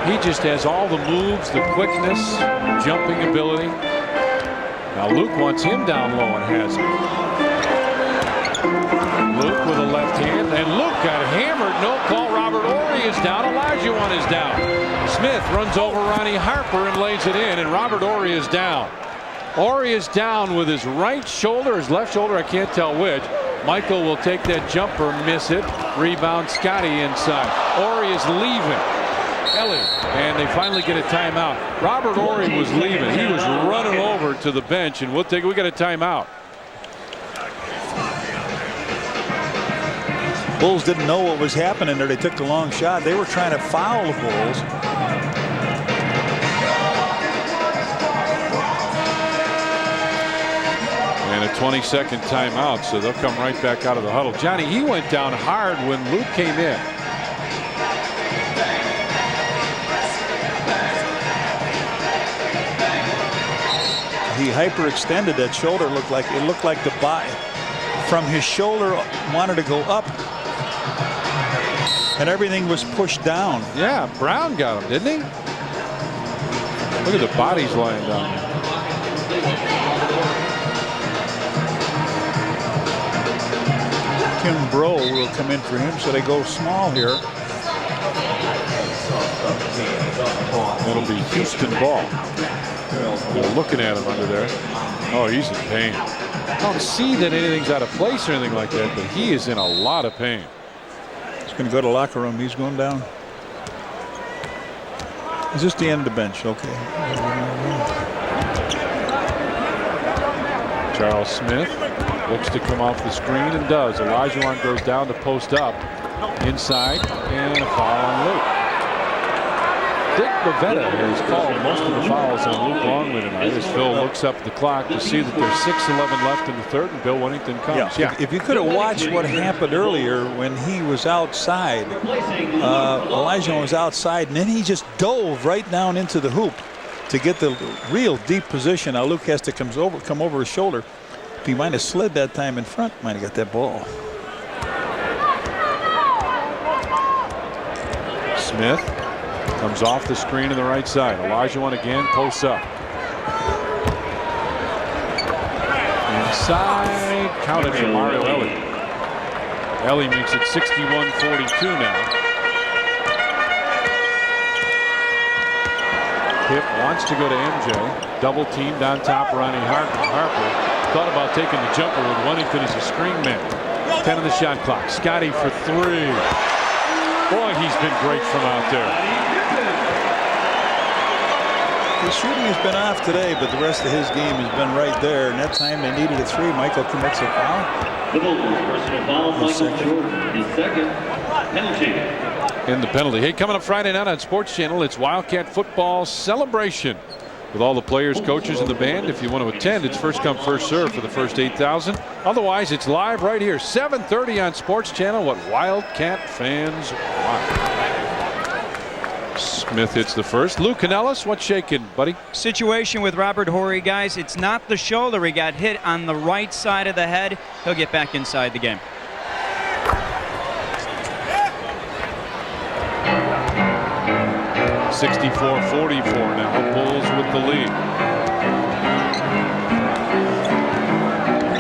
He just has all the moves, the quickness, jumping ability. Now Luke wants him down low and has it. Luke with a left hand, and Luke got hammered. No call. Robert Ori is down. Olajuwon is down. Smith runs over Ronnie Harper and lays it in, and Robert Ori is down. Ori is down with his right shoulder, his left shoulder, I can't tell which. Michael will take that jumper, miss it. Rebound, Scottie inside. Ori is leaving. Elie, and they finally get a timeout. Robert Ori was leaving. He was running over to the bench, and we got a timeout. Bulls didn't know what was happening there. They took the long shot. They were trying to foul the Bulls. And a 20-second timeout, so they'll come right back out of the huddle. Johnny, he went down hard when Luke came in. He hyperextended that shoulder. It looked like the body from his shoulder wanted to go up, and everything was pushed down. Yeah, Brown got him, didn't he? Look at the bodies lying down there. Tim Bro will come in for him, so they go small here. It'll be Houston ball. They're looking at him under there. Oh, he's in pain. I don't see that anything's out of place or anything like that, but he is in a lot of pain. He's going to go to the locker room. He's going down. Is this the end of the bench? Okay. Charles Smith looks to come off the screen and does. Olajuwon goes down to post up inside, and a foul on Luke. Dick Bavetta has called most of the fouls on Luke Longley tonight as Phil looks up the clock to see that there's 6:11 left in the third, and Bill Winnington comes. Yeah. If you could have watched what happened earlier when he was outside, Olajuwon was outside, and then he just dove right down into the hoop to get the real deep position. Now Luke has to come over his shoulder. If he might have slid that time in front, might have got that ball. Smith comes off the screen on the right side. Olajuwon again posts up. Inside, counted for Mario Elie. Elie makes it 61-42 now. Pip wants to go to MJ. Double teamed on top. Ronnie Harper thought about taking the jumper with Winnington as a screen man. 10 on the shot clock. Scottie for three. Boy, he's been great from out there. His shooting has been off today, but the rest of his game has been right there. And that time they needed a three. Michael commits a foul. The Bulls personal foul, Michael Jordan, his second penalty. In the penalty. Hey, coming up Friday night on Sports Channel, it's Wildcat Football Celebration with all the players, coaches, and the band. If you want to attend, it's first come, first serve for the first 8,000. Otherwise, it's live right here, 7:30 on Sports Channel. What Wildcat fans want. Smith hits the first. Lou Canellis, what's shaking, buddy? Situation with Robert Horry, guys. It's not the shoulder. He got hit on the right side of the head. He'll get back inside the game. (64-44) now. Bulls with the lead.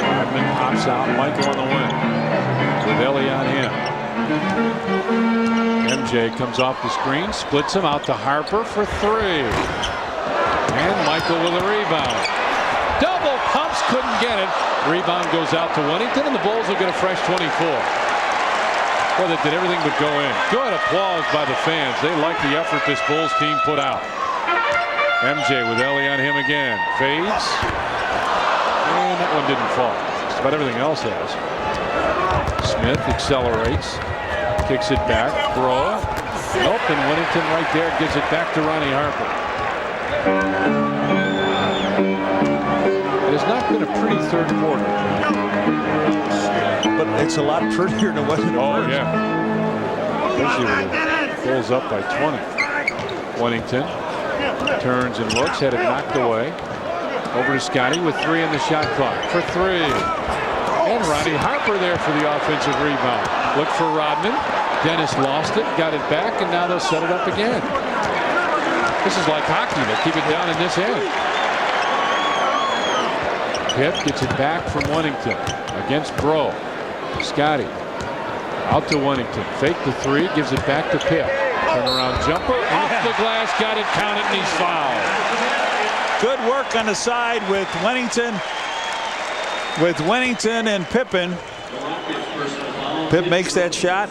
Rodman pops out. Michael on the wing with Elie on him. MJ comes off the screen, splits him out to Harper for three. And Michael with a rebound. Double pumps, couldn't get it. Rebound goes out to Winnington, and the Bulls will get a fresh 24. Boy, they did everything but go in. Good applause by the fans. They like the effort this Bulls team put out. MJ with Elie on him again. Fades. And that one didn't fall. Just about everything else has. Smith accelerates. Kicks it back. Throw. Nope. And Winnington right there gives it back to Ronnie Harper. It has not been a pretty third quarter. But it's a lot prettier than it was in the first. Yeah. Especially when it pulls up by 20. Winnington turns and looks, had it knocked away. Over to Scottie with 3 in the shot clock for 3. And Ronnie Harper there for the offensive rebound. Look for Rodman. Dennis lost it, got it back, and now they'll set it up again. This is like hockey. They keep it down in this end. Pitt gets it back from Wennington against Bro. Scottie out to Wennington. Fake the 3, gives it back to Pitt. Turnaround jumper off the glass, got it counted, and he's fouled. Good work on the side with Wennington. With Wennington and Pippen. Pitt makes that shot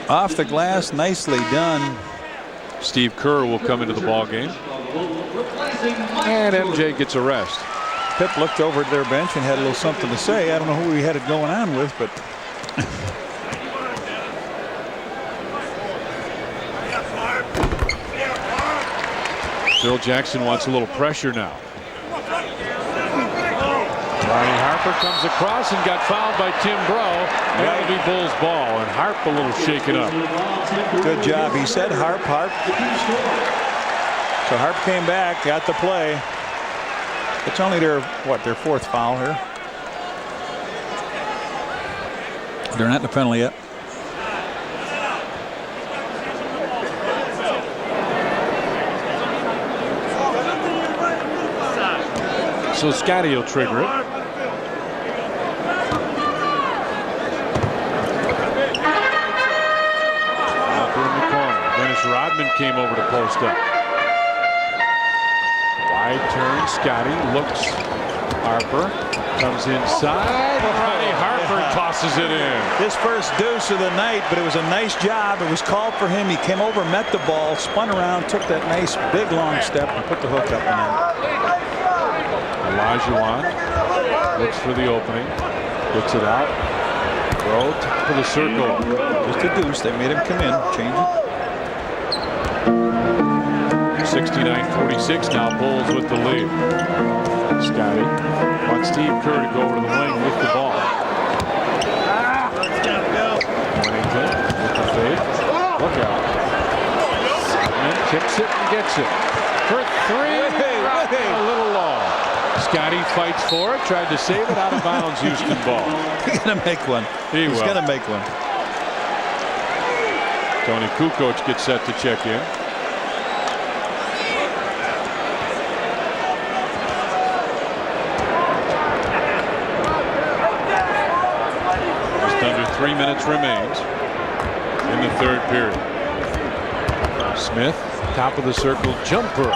off the glass. Nicely done. Steve Kerr will come into the ball game. And MJ gets a rest. Pitt looked over at their bench and had a little something to say. I don't know who he had it going on with, but Phil Jackson wants a little pressure now. Ronnie Harper comes across and got fouled by Tim Bro. That'll be Bulls ball, and Harp a little shaken up. Good job. He said Harp. So Harp came back, got the play. It's only their 4th foul here. They're not in the penalty yet. So Scottie will trigger it. Harper in the corner. Dennis Rodman came over to post up. Wide turn. Scottie looks. Harper comes inside. Ronnie Harper tosses it in. His first deuce of the night, but it was a nice job. It was called for him. He came over, met the ball, spun around, took that nice big long step, and put the hook up and in. Olajuwon looks for the opening, gets it out. Bro, top of the circle. Just a deuce. They made him come in, change it. 69-46 now. Bulls with the lead. Scottie wants Steve Kerr to go over to the wing with the ball. Wennington with the fade. Look out. And kicks it and gets it. For 3. A little long. Scottie fights for it. Tried to save it, out of bounds. Houston ball. He's going to make one. He's going to make one. Toni Kukoč gets set to check in. Just under 3 minutes remains in the 3rd period. Smith, top of the circle jumper.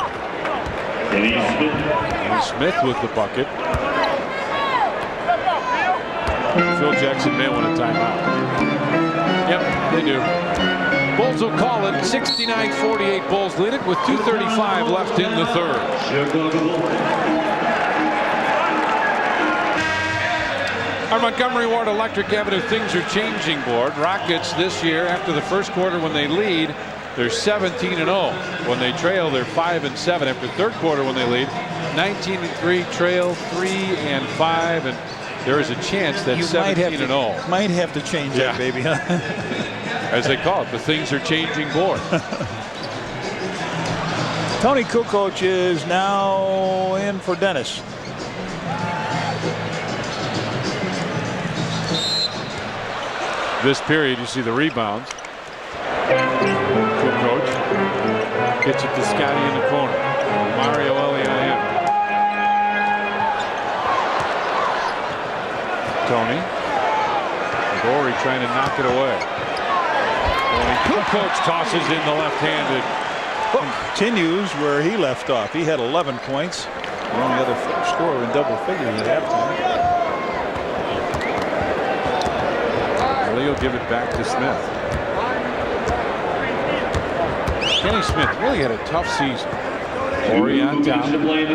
And Smith with the bucket. Phil Jackson may want a timeout. Yep, they do. Bulls will call it. 69-48. Bulls lead it with 2:35 left in the 3rd. Our Montgomery Ward Electric Avenue Things Are Changing board. Rockets this year, after the first quarter when they lead, they're 17-0. When they trail, they're 5-7. After 3rd quarter when they lead, 19-3, trail 3-5, and there is a chance that 17-0 might have to change that, baby. Huh? As they call it, the Things Are Changing board. Toni Kukoč is now in for Dennis. This period, you see the rebounds. Kukoč gets it to Scottie in the corner. Mario Elie on him. Toni. Gorey trying to knock it away. Kukoč tosses in the left-handed. Continues where he left off. He had 11 points. The only other scorer in double figures at halftime. Elie will give it back to Smith. Kenny Smith really had a tough season. Gorey on top. Elie.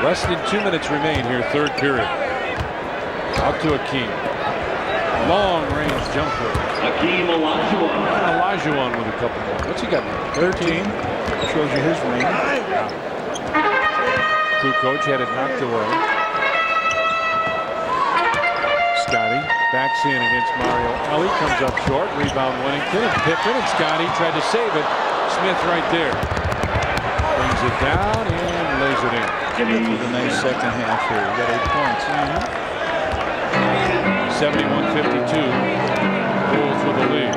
Less than 2 minutes remain here, 3rd period. Out to Hakeem. Long range jumper. Hakeem Olajuwon. Olajuwon with a couple more. What's he got now? 13. Shows you his ring. Kukoč had it knocked away. Scottie backs in against Mario Elie. Comes up short. Rebound Wennington. And Pippen and Scottie tried to save it. Smith right there. Brings it down and lays it in. With a nice second half here. We got 8 points. 71-52. Bulls with the lead.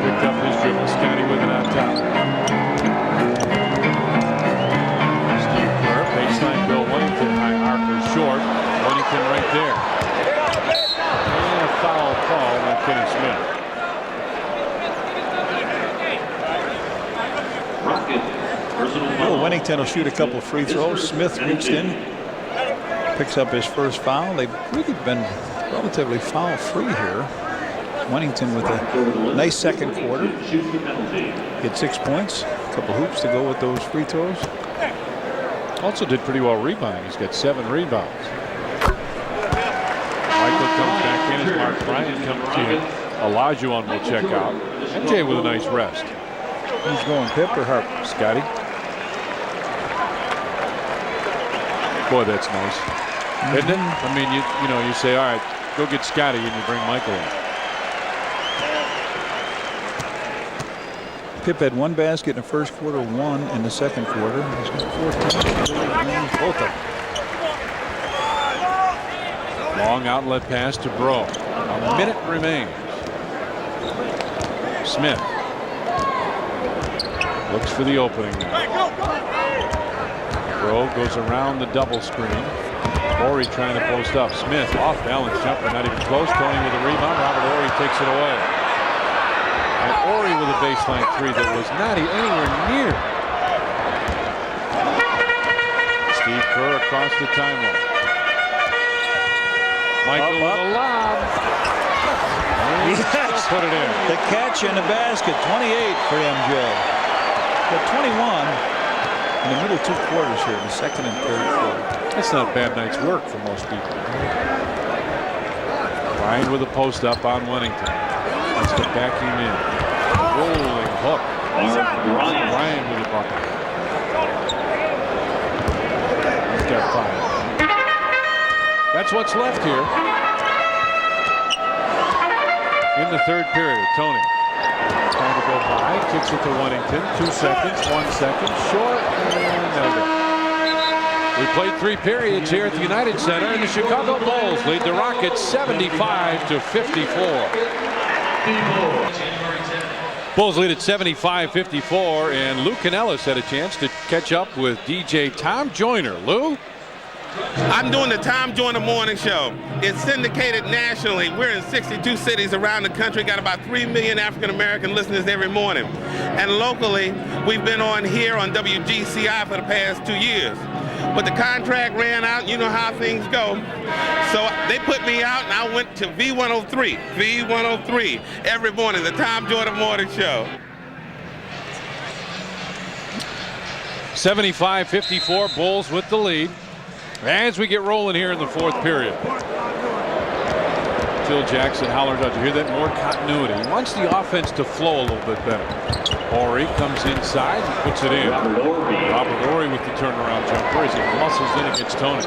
Picked up his dribble. Scottie with it on top. Steve Kerr, baseline Bill Wennington. High archer short. Wennington right there. And a foul call by Kenny Smith. Bill Wennington will shoot a couple of free throws. Smith reached in, picks up his first foul. They've really been relatively foul free here. Wennington with a nice second quarter. Hit 6 points, a couple hoops to go with those free throws. Also did pretty well rebounding. He's got 7 rebounds. Michael comes back in as Mark Bryant comes in. Olajuwon will check out. MJ with a nice rest. Who's going, Pip or Harper? Scottie. Boy, that's nice, isn't it? I mean, you know, you say, all right, go get Scottie, and you bring Michael in. Pip had 1 basket in the first quarter, 1 in the second quarter. He's got 14. Both of them. Long outlet pass to Bro. A minute remains. Smith looks for the opening. Bro goes around the double screen. Horry trying to post up. Smith off balance jumper, not even close. Toni with a rebound. Robert Horry takes it away. And Horry with a baseline 3 that was not anywhere near. Steve Kerr across the timeline. Michael with a lob. And Yes. put it in. The catch in the basket, 28 for MJ. But 21 in the middle 2 quarters here, the second and third quarter. That's not a bad night's work for most people. Ryan with a post up on Wennington. Let's get back him in. Rolling hook. Ryan with a bucket. He's got 5. That's what's left here. In the third period, Toni trying to go high, kicks it to Wennington. 2 seconds, 1 second, short, and no good. We played 3 periods here at the United Center, and the Chicago Bulls lead the Rockets 75-54. Bulls lead at 75-54, and Lou Canellis had a chance to catch up with DJ Tom Joyner. Lou? I'm doing the Tom Joyner Morning Show. It's syndicated nationally. We're in 62 cities around the country, got about 3 million African-American listeners every morning. And locally, we've been on here on WGCI for the past 2 years. But the contract ran out, you know how things go. So they put me out and I went to V103 every morning, the Tom Joyner Morning Show. 75-54, Bulls with the lead. As we get rolling here in the fourth period. Phil Jackson hollers out. You hear that? More continuity. He wants the offense to flow a little bit better. Horry comes inside and puts it in. Robert Horry with the turnaround jumper as he muscles in against Toni.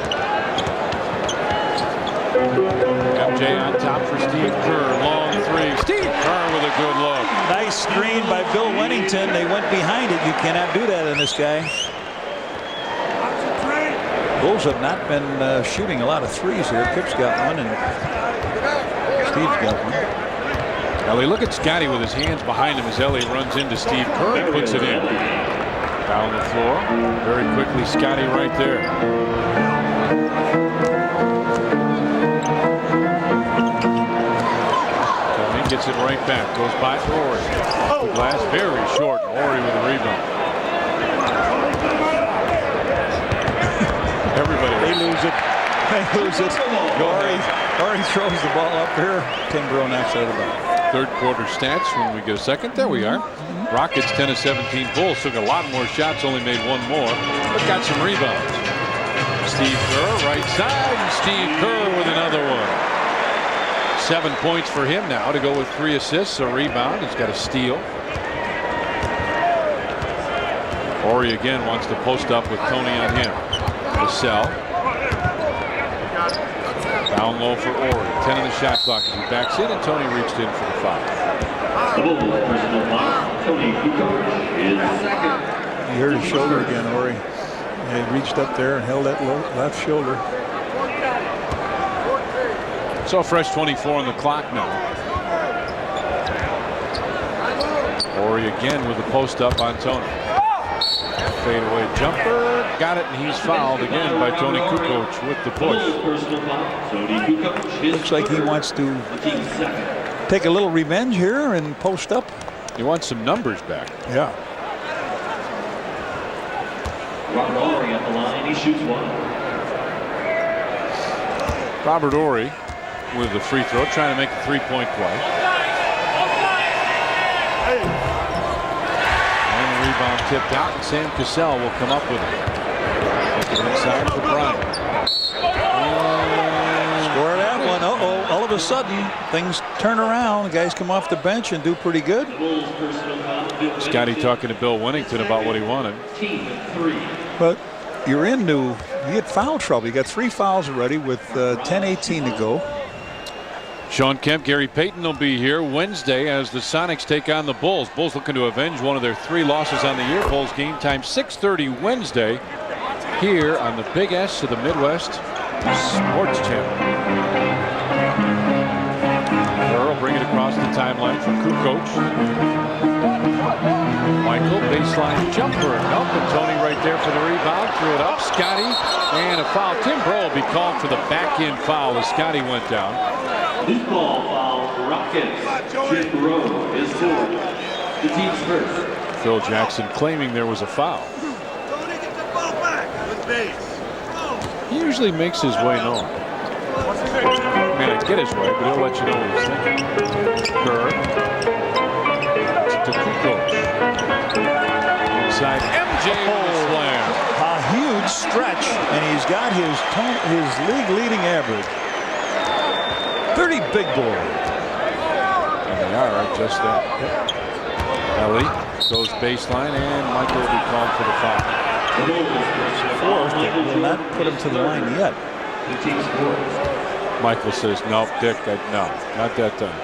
MJ on top for Steve Kerr. Long 3. Steve Kerr with a good look. Nice screen by Bill Wennington. They went behind it. You cannot do that in this guy. Bulls have not been shooting a lot of threes here. Pip's got one and Steve's got one. Elie, look at Scottie with his hands behind him as Elie runs into Steve Kerr and puts it in. Down the floor. Very quickly, Scottie right there. Toni gets it right back. Goes by Horry. Off the glass, very short. Horry with a rebound. Everybody. They lose it. They lose it. Horry throws the ball up here. Kimbrough knocks out of the ball. Third quarter stats when we go second. There we are. Rockets 10 of 17. Bulls took a lot more shots, only made 1 more, but got some rebounds. Steve Kerr right side, and Steve Kerr with another one. 7 points for him now to go with 3 assists, a rebound. He's got a steal. Horry again wants to post up with Toni on him. The sell. Down low for Horry. 10 in the shot clock as he backs in, and Toni reached in for the foul. The Bulls personal foul. Toni Kukoč is second. You hurt his shoulder again, Ori. He reached up there and held that left shoulder. So fresh 24 on the clock now. Ori again with the post up on Toni. Fadeaway jumper. Got it, and he's fouled again by Toni Kukoč with the push. Looks like he wants to take a little revenge here and post up. He wants some numbers back. Yeah. Robert Ory at the line. He shoots one. Robert Ory with the free throw, trying to make a three-point play. And the rebound tipped out, and Sam Cassell will come up with it. Inside for Bryant. Score that one. Uh-oh. All of a sudden, things turn around. The guys come off the bench and do pretty good. Scottie talking to Bill Winnington about what he wanted. But you're you get foul trouble. You got 3 fouls already with 10:18 to go. Sean Kemp, Gary Payton will be here Wednesday as the Sonics take on the Bulls. Bulls looking to avenge one of their 3 losses on the year. Bulls game time 6:30 Wednesday here on the Big S of the Midwest Sports Channel. Earl bring it across the timeline for Kukoč. Michael baseline jumper. Nope, and Toni right there for the rebound. Threw it up. Scottie and a foul. Tim Breaux will be called for the back end foul as Scottie went down. This ball foul Rockets. Tim Breaux is forward. The team's first. Phil Jackson claiming there was a foul. He usually makes his way known. I mean, I get his way, but he'll let you know what he's thinking. Kerr to Kukoč. Inside MJ with a slam. A huge stretch, and he's got his league-leading average. 30 big boy. And they are right just that. Elie goes baseline, and Michael will be called for the foul. Fourth, they will not put him to the line yet. Michael says, nope, Dick, no, not that time.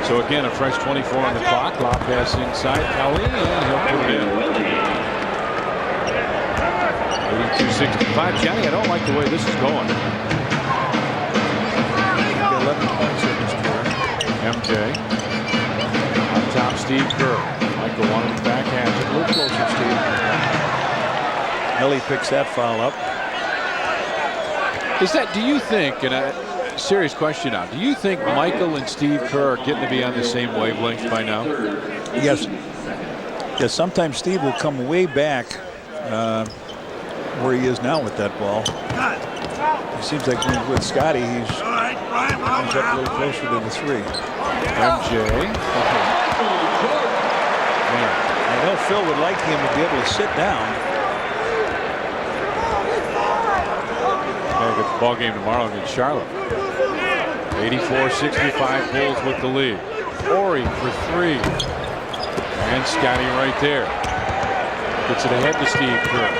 So again, a fresh 24 on the clock. Lob pass inside Elie, and he'll put it in. 82-65. Johnny, I don't like the way this is going. 11 points in this quarter. MJ. On top, Steve Kerr. Michael wanted to backhand it. A little closer, Steve. Elie picks that foul up. Is that, do you think, and a serious question now, do you think Michael and Steve Kerr are getting to be on the same wavelength by now? Yes. Yes, sometimes Steve will come way back where he is now with that ball. It seems like when he's with Scottie, he's comes up a little closer to the 3. MJ. I know Phil would like him to be able to sit down. Get the ball game tomorrow against Charlotte. 84-65 Bulls with the lead. Ory for 3. And Scottie right there. Gets it ahead to Steve Kerr.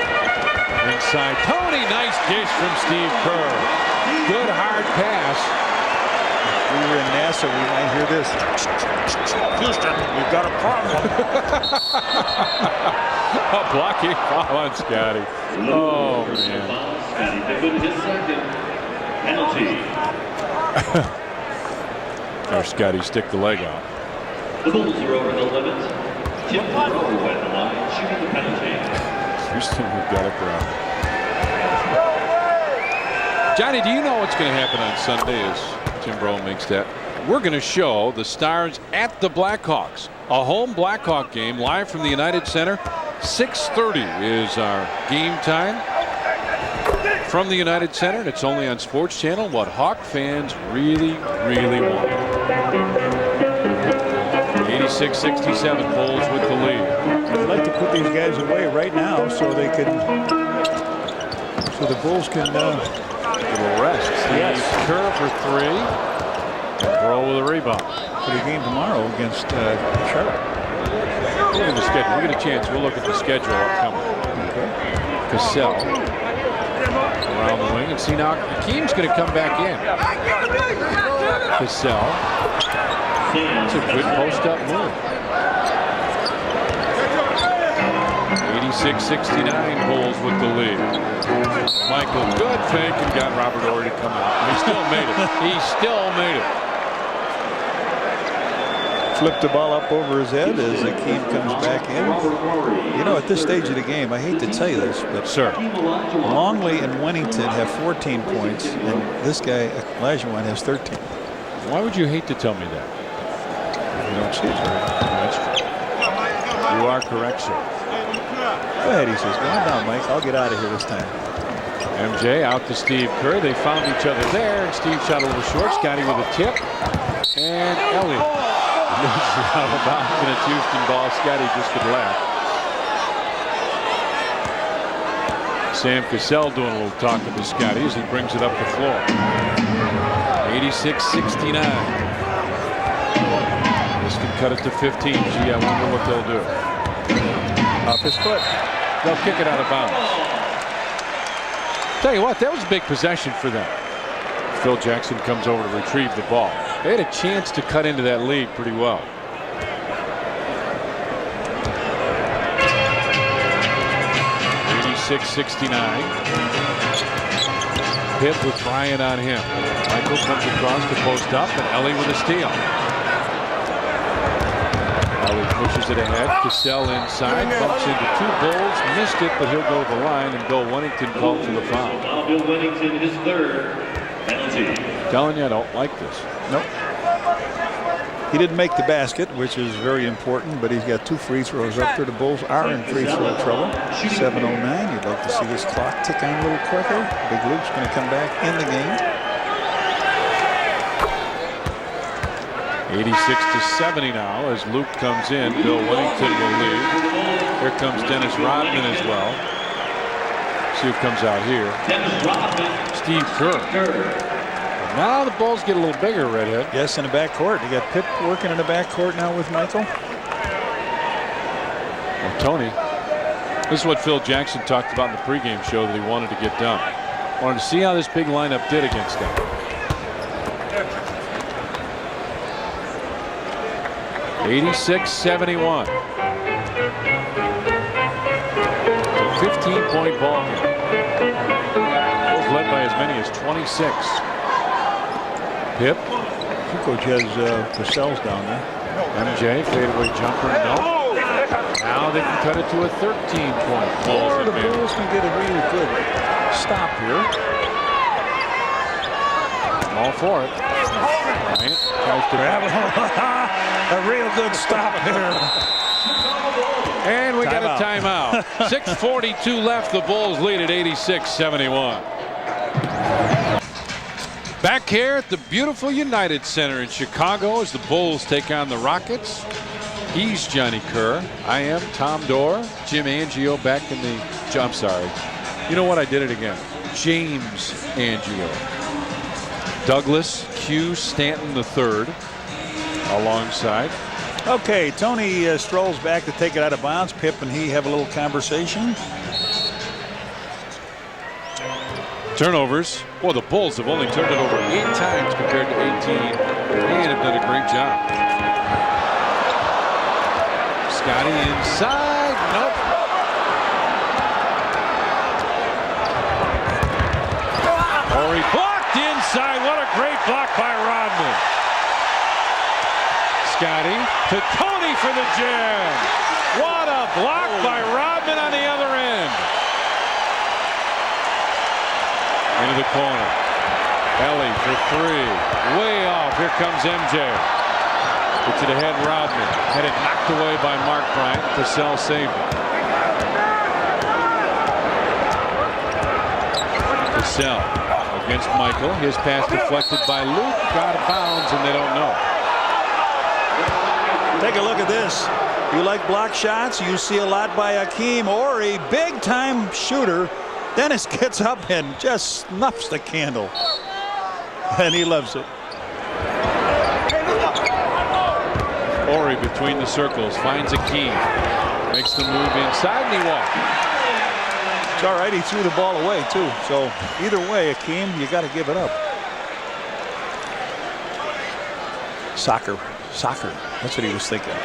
Inside Toni, nice dish from Steve Kerr. Good hard pass. If we were in NASA, we might hear this. Houston, we've got a problem. A blocking foul on Scottie. Oh, man. Scottie Pippen his second penalty. There's Scottie stick the leg out. The Bulls are over the limit. Tim Breaux at the line, shooting the penalty. Houston, we've got it around. Johnny, do you know what's going to happen on Sunday as Tim Breaux makes that? We're going to show the Stars at the Blackhawks. A home Blackhawk game live from the United Center. 6:30 is our game time from the United Center. And it's only on Sports Channel, what Hawk fans really, really want. 86-67 Bulls with the lead. I'd like to put these guys away right now so they can, so the Bulls can get a little rest. Yes. Kerr for 3. And Breaux with a rebound. For the game tomorrow against Charlotte. Look at the schedule. We get a chance. We'll look at the schedule upcoming. Cassell around the wing, and see now Hakeem's going to come back in. Cassell. It's a good post-up move. 86-69, Bulls with the lead. Michael, good fake, and got Robert Horry to come out. He still made it. He still made it. Flipped the ball up over his head as Hakeem comes back in. You know, at this stage of the game, I hate to tell you this, but Longley and Winnington have 14 points, and this guy, Olajuwon, has 13. Why would you hate to tell me that? You don't see it, right? That's true. You are correct, sir. Go ahead, he says. Go on down, Mike. I'll get out of here this time. MJ out to Steve Kerr. They found each other there, and Steve shot a little short. Scottie with a tip. And Elie loses it out of bounds, and it's Houston ball. Scottie just could laugh. Sam Cassell doing a little talking to Scottie as he brings it up the floor. 86-69. This can cut it to 15. Gee, I wonder what they'll do. Off his foot. They'll kick it out of bounds. Tell you what, that was a big possession for them. Phil Jackson comes over to retrieve the ball. They had a chance to cut into that lead pretty well. .69. Pitt with Bryant on him. Michael comes across to post up, and Elie with a steal. Elie pushes it ahead. Cassell inside, bumps into two Bulls, missed it, but he'll go to the line, and Bill Winnington called for the foul. Bill Winnington, his third penalty. Telling you, I don't like this. Nope. He didn't make the basket, which is very important, but he's got 2 free throws up there. The Bulls are in free throw trouble. 7:09. You'd like to see this clock tick on a little quicker. Big Luke's going to come back in the game. 86-70 now as Luke comes in. Bill Winnington will lead. Here comes Dennis Rodman as well. See who comes out here. Steve Kerr. Now the Bulls get a little bigger, Redhead. Yes, in the backcourt. You got Pitt working in the backcourt now with Michael. Well, Tony, this is what Phil Jackson talked about in the pregame show that he wanted to get done. Wanted to see how this big lineup did against them. .86-71. 15-point ball game. Bulls led by as many as 26. Pip. Kukoč has Purcell's down there. MJ fadeaway jumper. No. Now they can cut it to a 13-point ball. Or the Bulls can get a really good stop here. I'm all for it. Bryant tries to grab it. A real good stop here. And we got a timeout. 6:42 left. The Bulls lead at 86-71. Back here at the beautiful United Center in Chicago as the Bulls take on the Rockets. He's Johnny Kerr. I am Tom Dorr. Jim Angio back in the... I'm sorry. You know what? I did it again. James Angio. Douglas Q. Stanton III alongside. Okay, Tony strolls back to take it out of bounds. Pip and he have a little conversation. Turnovers. Well, the Bulls have only turned it over 8 times compared to 18 and have done a great job. Scottie inside. Nope. Horry blocked inside. What a great block by Rodman. Scottie to Toni for the jam. What a block by Rodman on the other end. Into the corner. Elie for 3. Way off. Here comes MJ. Gets it ahead. Rodman. Had it knocked away by Mark Bryant. Cassell saved it. Cassell against Michael. His pass deflected by Luke. Out of bounds, and they don't know. Take a look at this. You like block shots? You see a lot by Hakeem Olajuwon, big time shooter. Dennis gets up and just snuffs the candle. And he loves it. Horry between the circles finds Hakeem. Makes the move inside and he walks. It's all right. He threw the ball away, too. So either way, Hakeem, you got to give it up. Soccer. That's what he was thinking.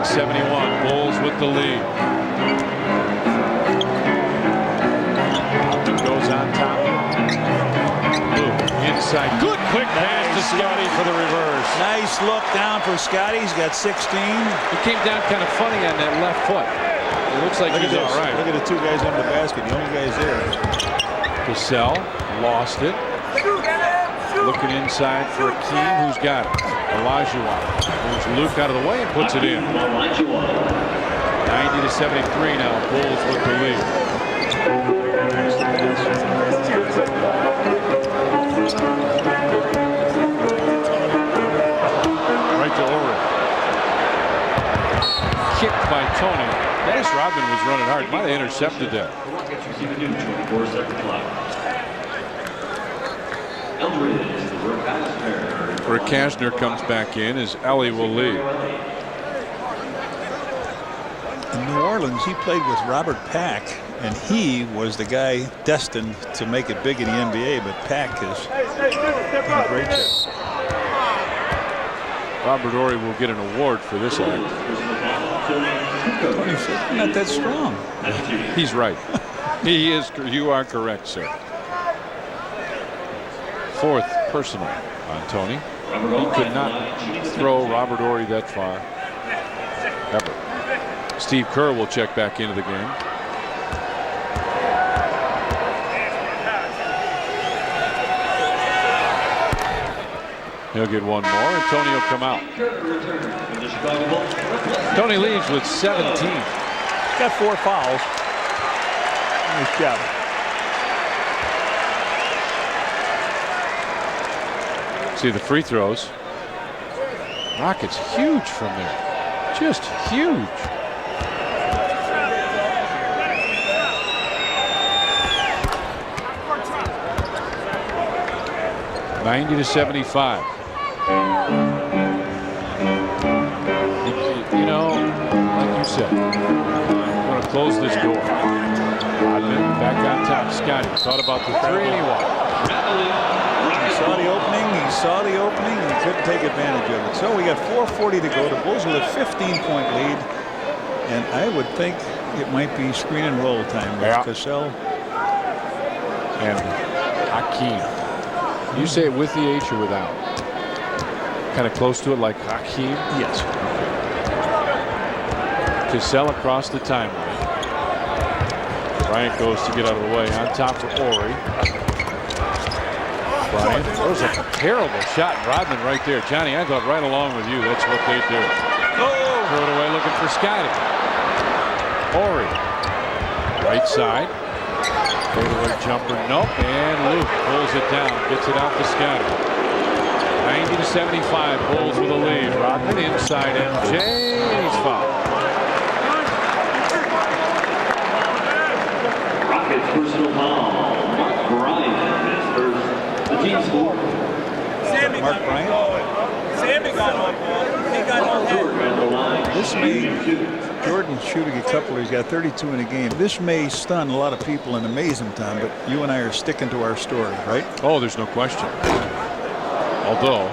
.71, Bulls with the lead. Goes on top. Luke inside. Good quick pass to Scottie for the reverse. Nice look down for Scottie. He's got 16. He came down kind of funny on that left foot. It looks like he's all right. Look at the two guys under the basket. The only guys there. Cassell lost it. Looking inside for Hakeem, who's got it. Olajuwon moves Luke out of the way and puts it in. 90-73 now. Bulls with the lead. Right to Ulrich. Kicked by Toni. Dennis Rodman was running hard. Might have intercepted that. Rick Kastner comes back in as Elie will lead. In New Orleans, he played with Robert Pack, and he was the guy destined to make it big in the NBA, but Pack has done a great job. Robert Horry will get an award for this act. Tony's not that strong. He's right. He is. You are correct, sir. Fourth personal on Toni. He could not throw Robert Horry that far ever. Steve Kerr will check back into the game. He'll get one more, and Toni will come out. Toni leaves with 17. He's got 4 fouls. Nice job. See the free throws. Rockets huge from there. Just huge. .90-75. You know, like you said, I'm going to close this door. Rodman back on top. Scottie thought about the three and he walked. He saw the opening. He saw the opening, and he couldn't take advantage of it. So we got 4:40 to go. The Bulls with a 15-point lead, and I would think it might be screen and roll time with Cassell and Hakeem. You say it with the H or without? Kind of close to it, like Hakeem? Yes. Cassell across the timeline. Bryant goes to get out of the way. On top for Horry. Bryant throws a terrible shot. Rodman right there. Johnny, I thought right along with you. That's what they do. Throw it away looking for Scottie. Horry. Right side. Fadeaway jumper. Nope. And Luke pulls it down. Gets it out to Scottie. 90-75. Bulls with a lead. Rodman inside MJ. He's fouled. Rockets personal foul. Mark Bryant is first. The team's four. Mark Bryant. Sammy got on ball. He got on the line. This may, Jordan's shooting a couple. He's got 32 in a game. This may stun a lot of people and amaze them, Tom, but you and I are sticking to our story, right? Oh, there's no question. Although,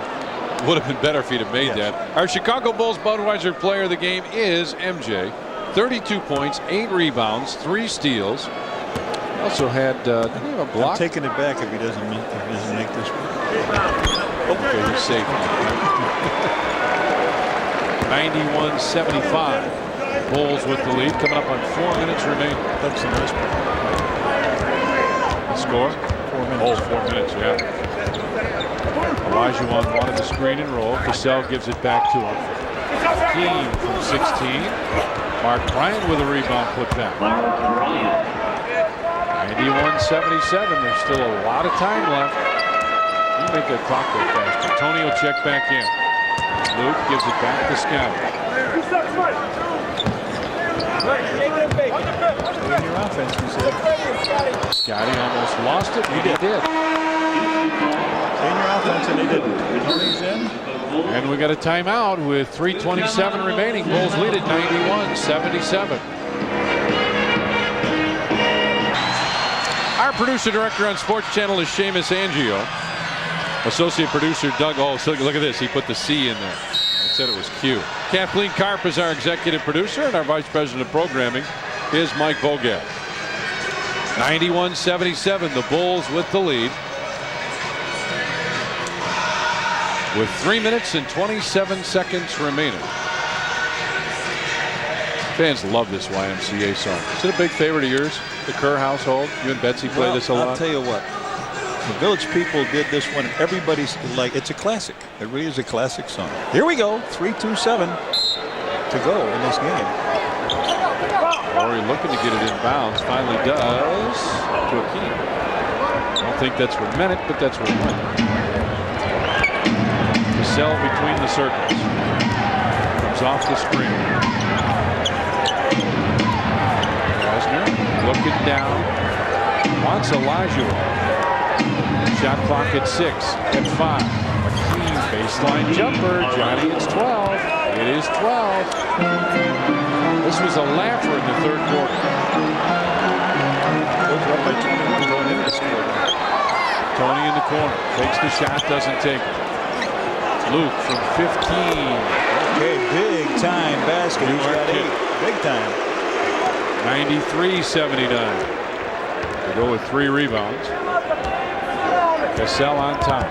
it would have been better if he'd have made that. Our Chicago Bulls Budweiser player of the game is MJ. 32 points, 8 rebounds, 3 steals. Also had didn't he have a block? I'm taking it back if he doesn't make this one. Okay, he's safe. 91-75. Bulls with the lead, coming up on 4 minutes remaining. That's the nice part. The score? 4 minutes. Oh, 4 minutes, yeah. Olajuwon wanted the screen and roll. Cassell gives it back to him. Hakeem from 16. Mark Bryant with a rebound put back. 91-77. There's still a lot of time left. You make that clock go faster. Toni will check back in. Luke gives it back to Scottie. Stay in your offense, he said. Scottie almost lost it. He did. Stay in your offense, and they didn't. Tony's in. And we got a timeout with 3:27 remaining. Bulls lead at 91-77. Our producer director on Sports Channel is Seamus Angio. Associate producer Doug. Oh, so look at this. He put the C in there. I said it was Q. Kathleen Karp is our executive producer, and our vice president of programming is Mike Bogat. 91-77. The Bulls with the lead. With 3 minutes and 27 seconds remaining. Fans love this YMCA song. Is it a big favorite of yours? The Kerr household? You and Betsy play this a lot? I'll tell you what. The Village people did this one. Everybody's like, it's a classic. It really is a classic song. Here we go. 3:27 to go in this game. Rory looking to get it in bounds. Finally does to Hakeem. I don't think that's what meant it, but that's what it meant. Cassell between the circles. Comes off the screen. Lesnar looking down. Wants Olajuwon. Shot clock at 6, at 5. Hakeem baseline jumper. Johnny, it's 12. It is 12. This was a laugher in the third quarter. Toni in the corner. Takes the shot, doesn't take it. Luke from 15. Okay, big time basket. He's got 8. Big time. 93-79. They go with 3 rebounds. Cassell on top.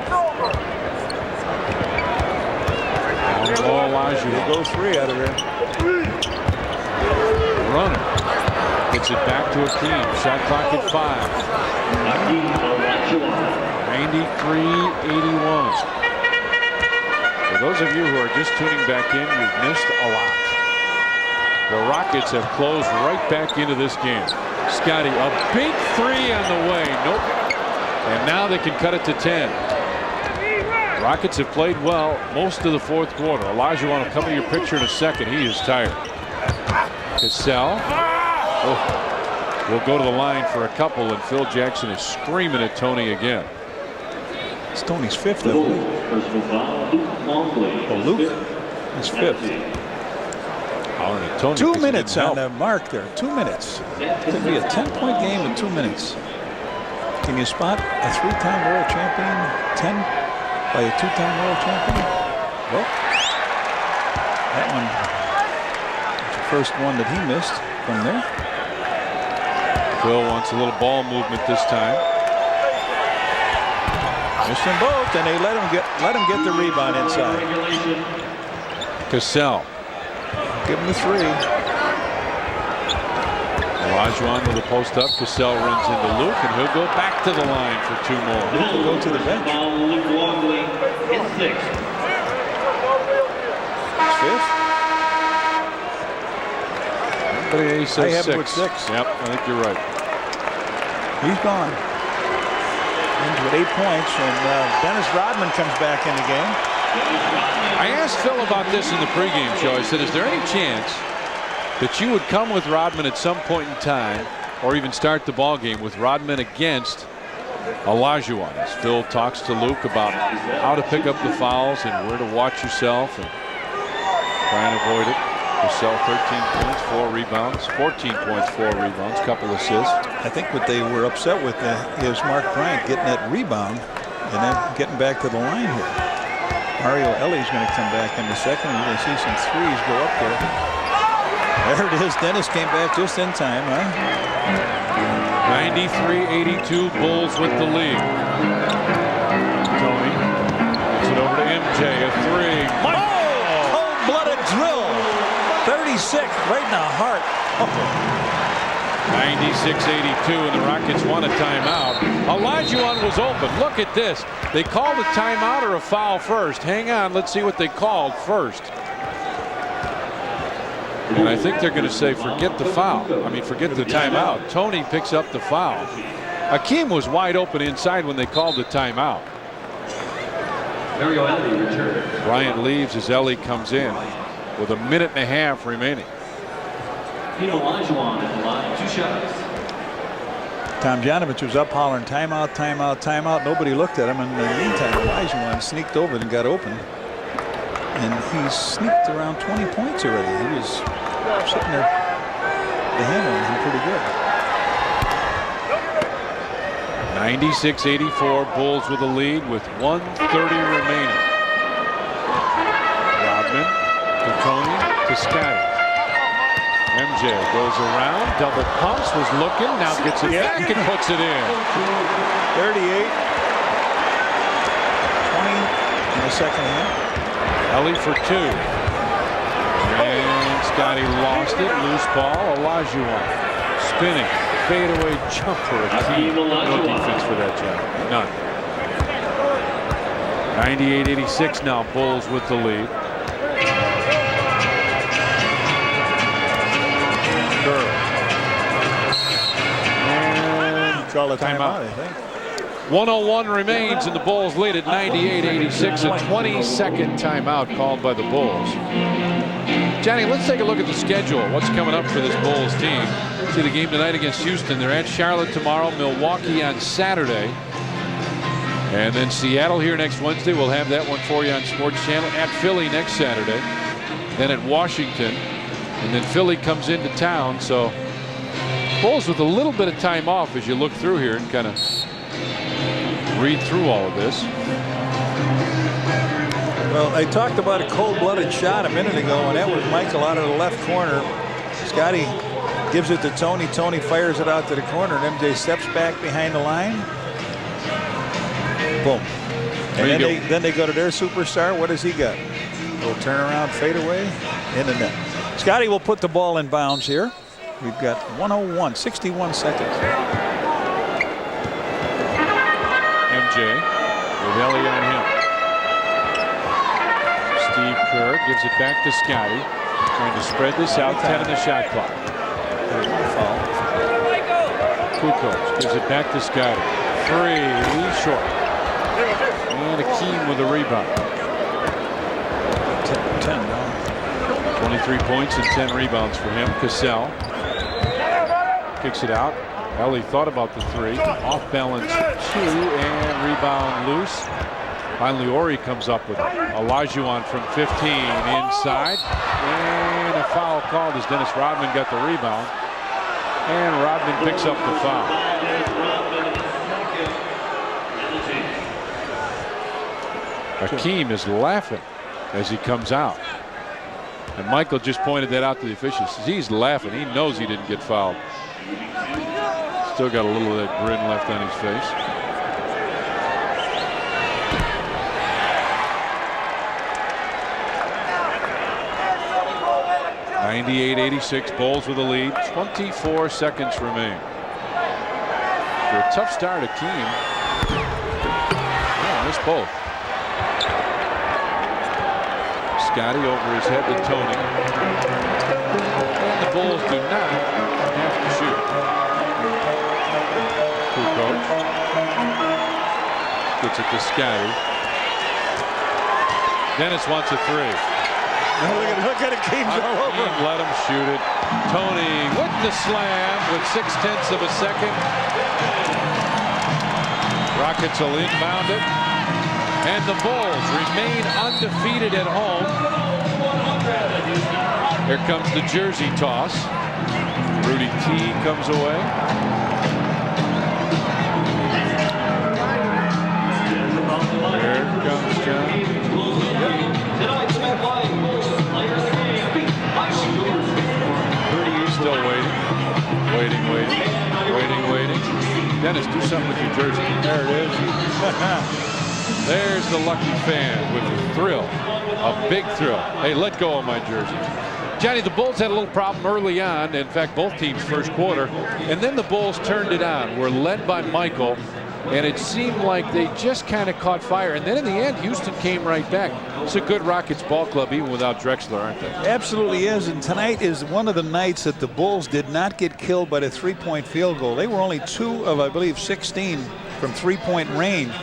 Olajuwon. Go 3 out of there. Runner. Gets it back to Hakeem. Shot clock at 5. 93-81. For those of you who are just tuning back in, you've missed a lot. The Rockets have closed right back into this game. Scottie, a big 3 on the way. Nope. And now they can cut it to 10. Rockets have played well most of the fourth quarter. Olajuwon will come to your picture in a second. He is tired. Cassell will go to the line for a couple, and Phil Jackson is screaming at Toni again. It's Toni's 5th, I believe. Oh, Luke is 5th. 2 minutes on the mark there. 2 minutes. It could be a 10-point game in 2 minutes. Can you spot a 3-time world champion 10 by a 2-time world champion? Well, that one was the first one that he missed from there. Phil wants a little ball movement this time. Missed them both, and they let him get the rebound inside. Cassell. Give him the 3. Olajuwon with a post up. Cassell runs into Luke, and he'll go back to the line for 2 more. He'll go to the bench. It's 6. 5th? He says I have 6. him with 6. Yep, I think you're right. He's gone. Ends with 8 points, and Dennis Rodman comes back in the game. I asked Phil about this in the pregame show. I said, is there any chance that you would come with Rodman at some point in time, or even start the ball game with Rodman against Olajuwon? As Phil talks to Luke about how to pick up the fouls and where to watch yourself and try and avoid it. Cassell 13 points, 4 rebounds, 14 points, 4 rebounds, couple assists. I think what they were upset with is Mark Bryant getting that rebound and then getting back to the line here. Mario Elie is going to come back in the second. You're going to see some 3s go up there. There it is. Dennis came back just in time, huh? 93-82, Bulls with the lead. Toni gets it over to MJ, a 3. Cold-blooded drill. 36 right in the heart. 96-82, and the Rockets want a timeout. Olajuwon was open. Look at this. They called a timeout or a foul first. Hang on, let's see what they called first. And I think they're going to say forget the foul. I mean, forget the timeout. Toni picks up the foul. Hakeem was wide open inside when they called the timeout. Mario Elie returns. Bryant leaves as Elie comes in with a minute and a half remaining. Olajuwon at the line, 2 shots. Tomjanovich was up hollering timeout, timeout, timeout. Nobody looked at him. And in the meantime, Olajuwon sneaked over and got open. and he's sneaked around 20 points already. He was sitting there, the handle on him pretty good. 96-84, Bulls with the lead with 1:30 remaining. Rodman to Toni to Scottie. MJ goes around, double pumps, was looking, now gets it back and puts it in. 38. 20 in the second half. Elie for 2. And Scottie lost it. Loose ball. Olajuwon spinning. Fadeaway jumper. Hakeem No Olajuwon. defense for that job. None. 98-86 now. Bulls with the lead. And Call a timeout, timeout. I think. 101 remains and the Bulls lead at 98-86. A 20-second timeout called by the Bulls. Johnny, let's take a look at the schedule. What's coming up for this Bulls team? See the game tonight against Houston. They're at Charlotte tomorrow, Milwaukee on Saturday. And then Seattle here next Wednesday. We'll have that one for you on Sports Channel. At Philly next Saturday. Then at Washington. And then Philly comes into town. So Bulls with a little bit of time off as you look through here and kind of read through all of this. Well, I talked about a cold-blooded shot a minute ago, and that was Michael out of the left corner. Scottie gives it to Toni. Toni fires it out to the corner, and MJ steps back behind the line. Boom. And then they go to their superstar. What does he got? A little turnaround fadeaway in the net. Scottie will put the ball in bounds here. We've got 101, 61 seconds. MJ with Elie on him. Steve Kerr gives it back to Scottie. Trying to spread this out. 10 in the shot clock. Foul. Kukoč gives it back to Scottie. 3 short. And Hakeem with a rebound. 10 now. 23 points and 10 rebounds for him. Cassell kicks it out. Elie thought about the 3. Off balance 2 and rebound loose. Finally Ori comes up with it. Olajuwon from 15 inside. And a foul called as Dennis Rodman got the rebound. And Rodman picks up the foul. Hakeem is laughing as he comes out. And Michael just pointed that out to the officials. He's laughing. He knows he didn't get fouled. Still got a little of that grin left on his face. (98-86) Bulls with the lead. 24 seconds remain. For a tough start, Hakeem. Yeah, missed both. Scottie over his head to Toni. And the Bulls do not have to shoot. Kukoč gets it to Scottie. Dennis wants a 3. Look at it, Hakeem's all over. Let him shoot it. Toni with the slam with 0.6 of a second. Rockets will inbound it. And the Bulls remain undefeated at home. Here comes the jersey toss. Rudy T comes away. Here comes John. Still waiting. Waiting. Dennis, do something with your jersey. There it is. There's the lucky fan with a thrill, a big thrill. Hey, let go of my jersey. Johnny, the Bulls had a little problem early on. In fact, both teams first quarter. And then the Bulls turned it on. Were led by Michael. And it seemed like they just kind of caught fire. And then in the end, Houston came right back. It's a good Rockets ball club, even without Drexler, aren't they? Absolutely is. And tonight is one of the nights that the Bulls did not get killed by the 3-point field goal. They were only 2 of, I believe, 16 from 3-point range.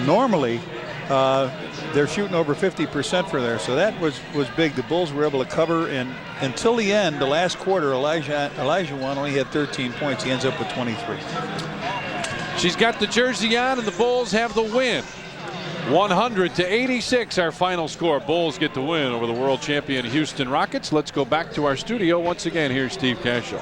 Normally, they're shooting over 50% for there. So that was big. The Bulls were able to cover. And until the end, the last quarter, Olajuwon only had 13 points. He ends up with 23. She's got the jersey on, and the Bulls have the win. 100-86 our final score. Bulls get the win over the world champion Houston Rockets. Let's go back to our studio once again. Here's Steve Cashel.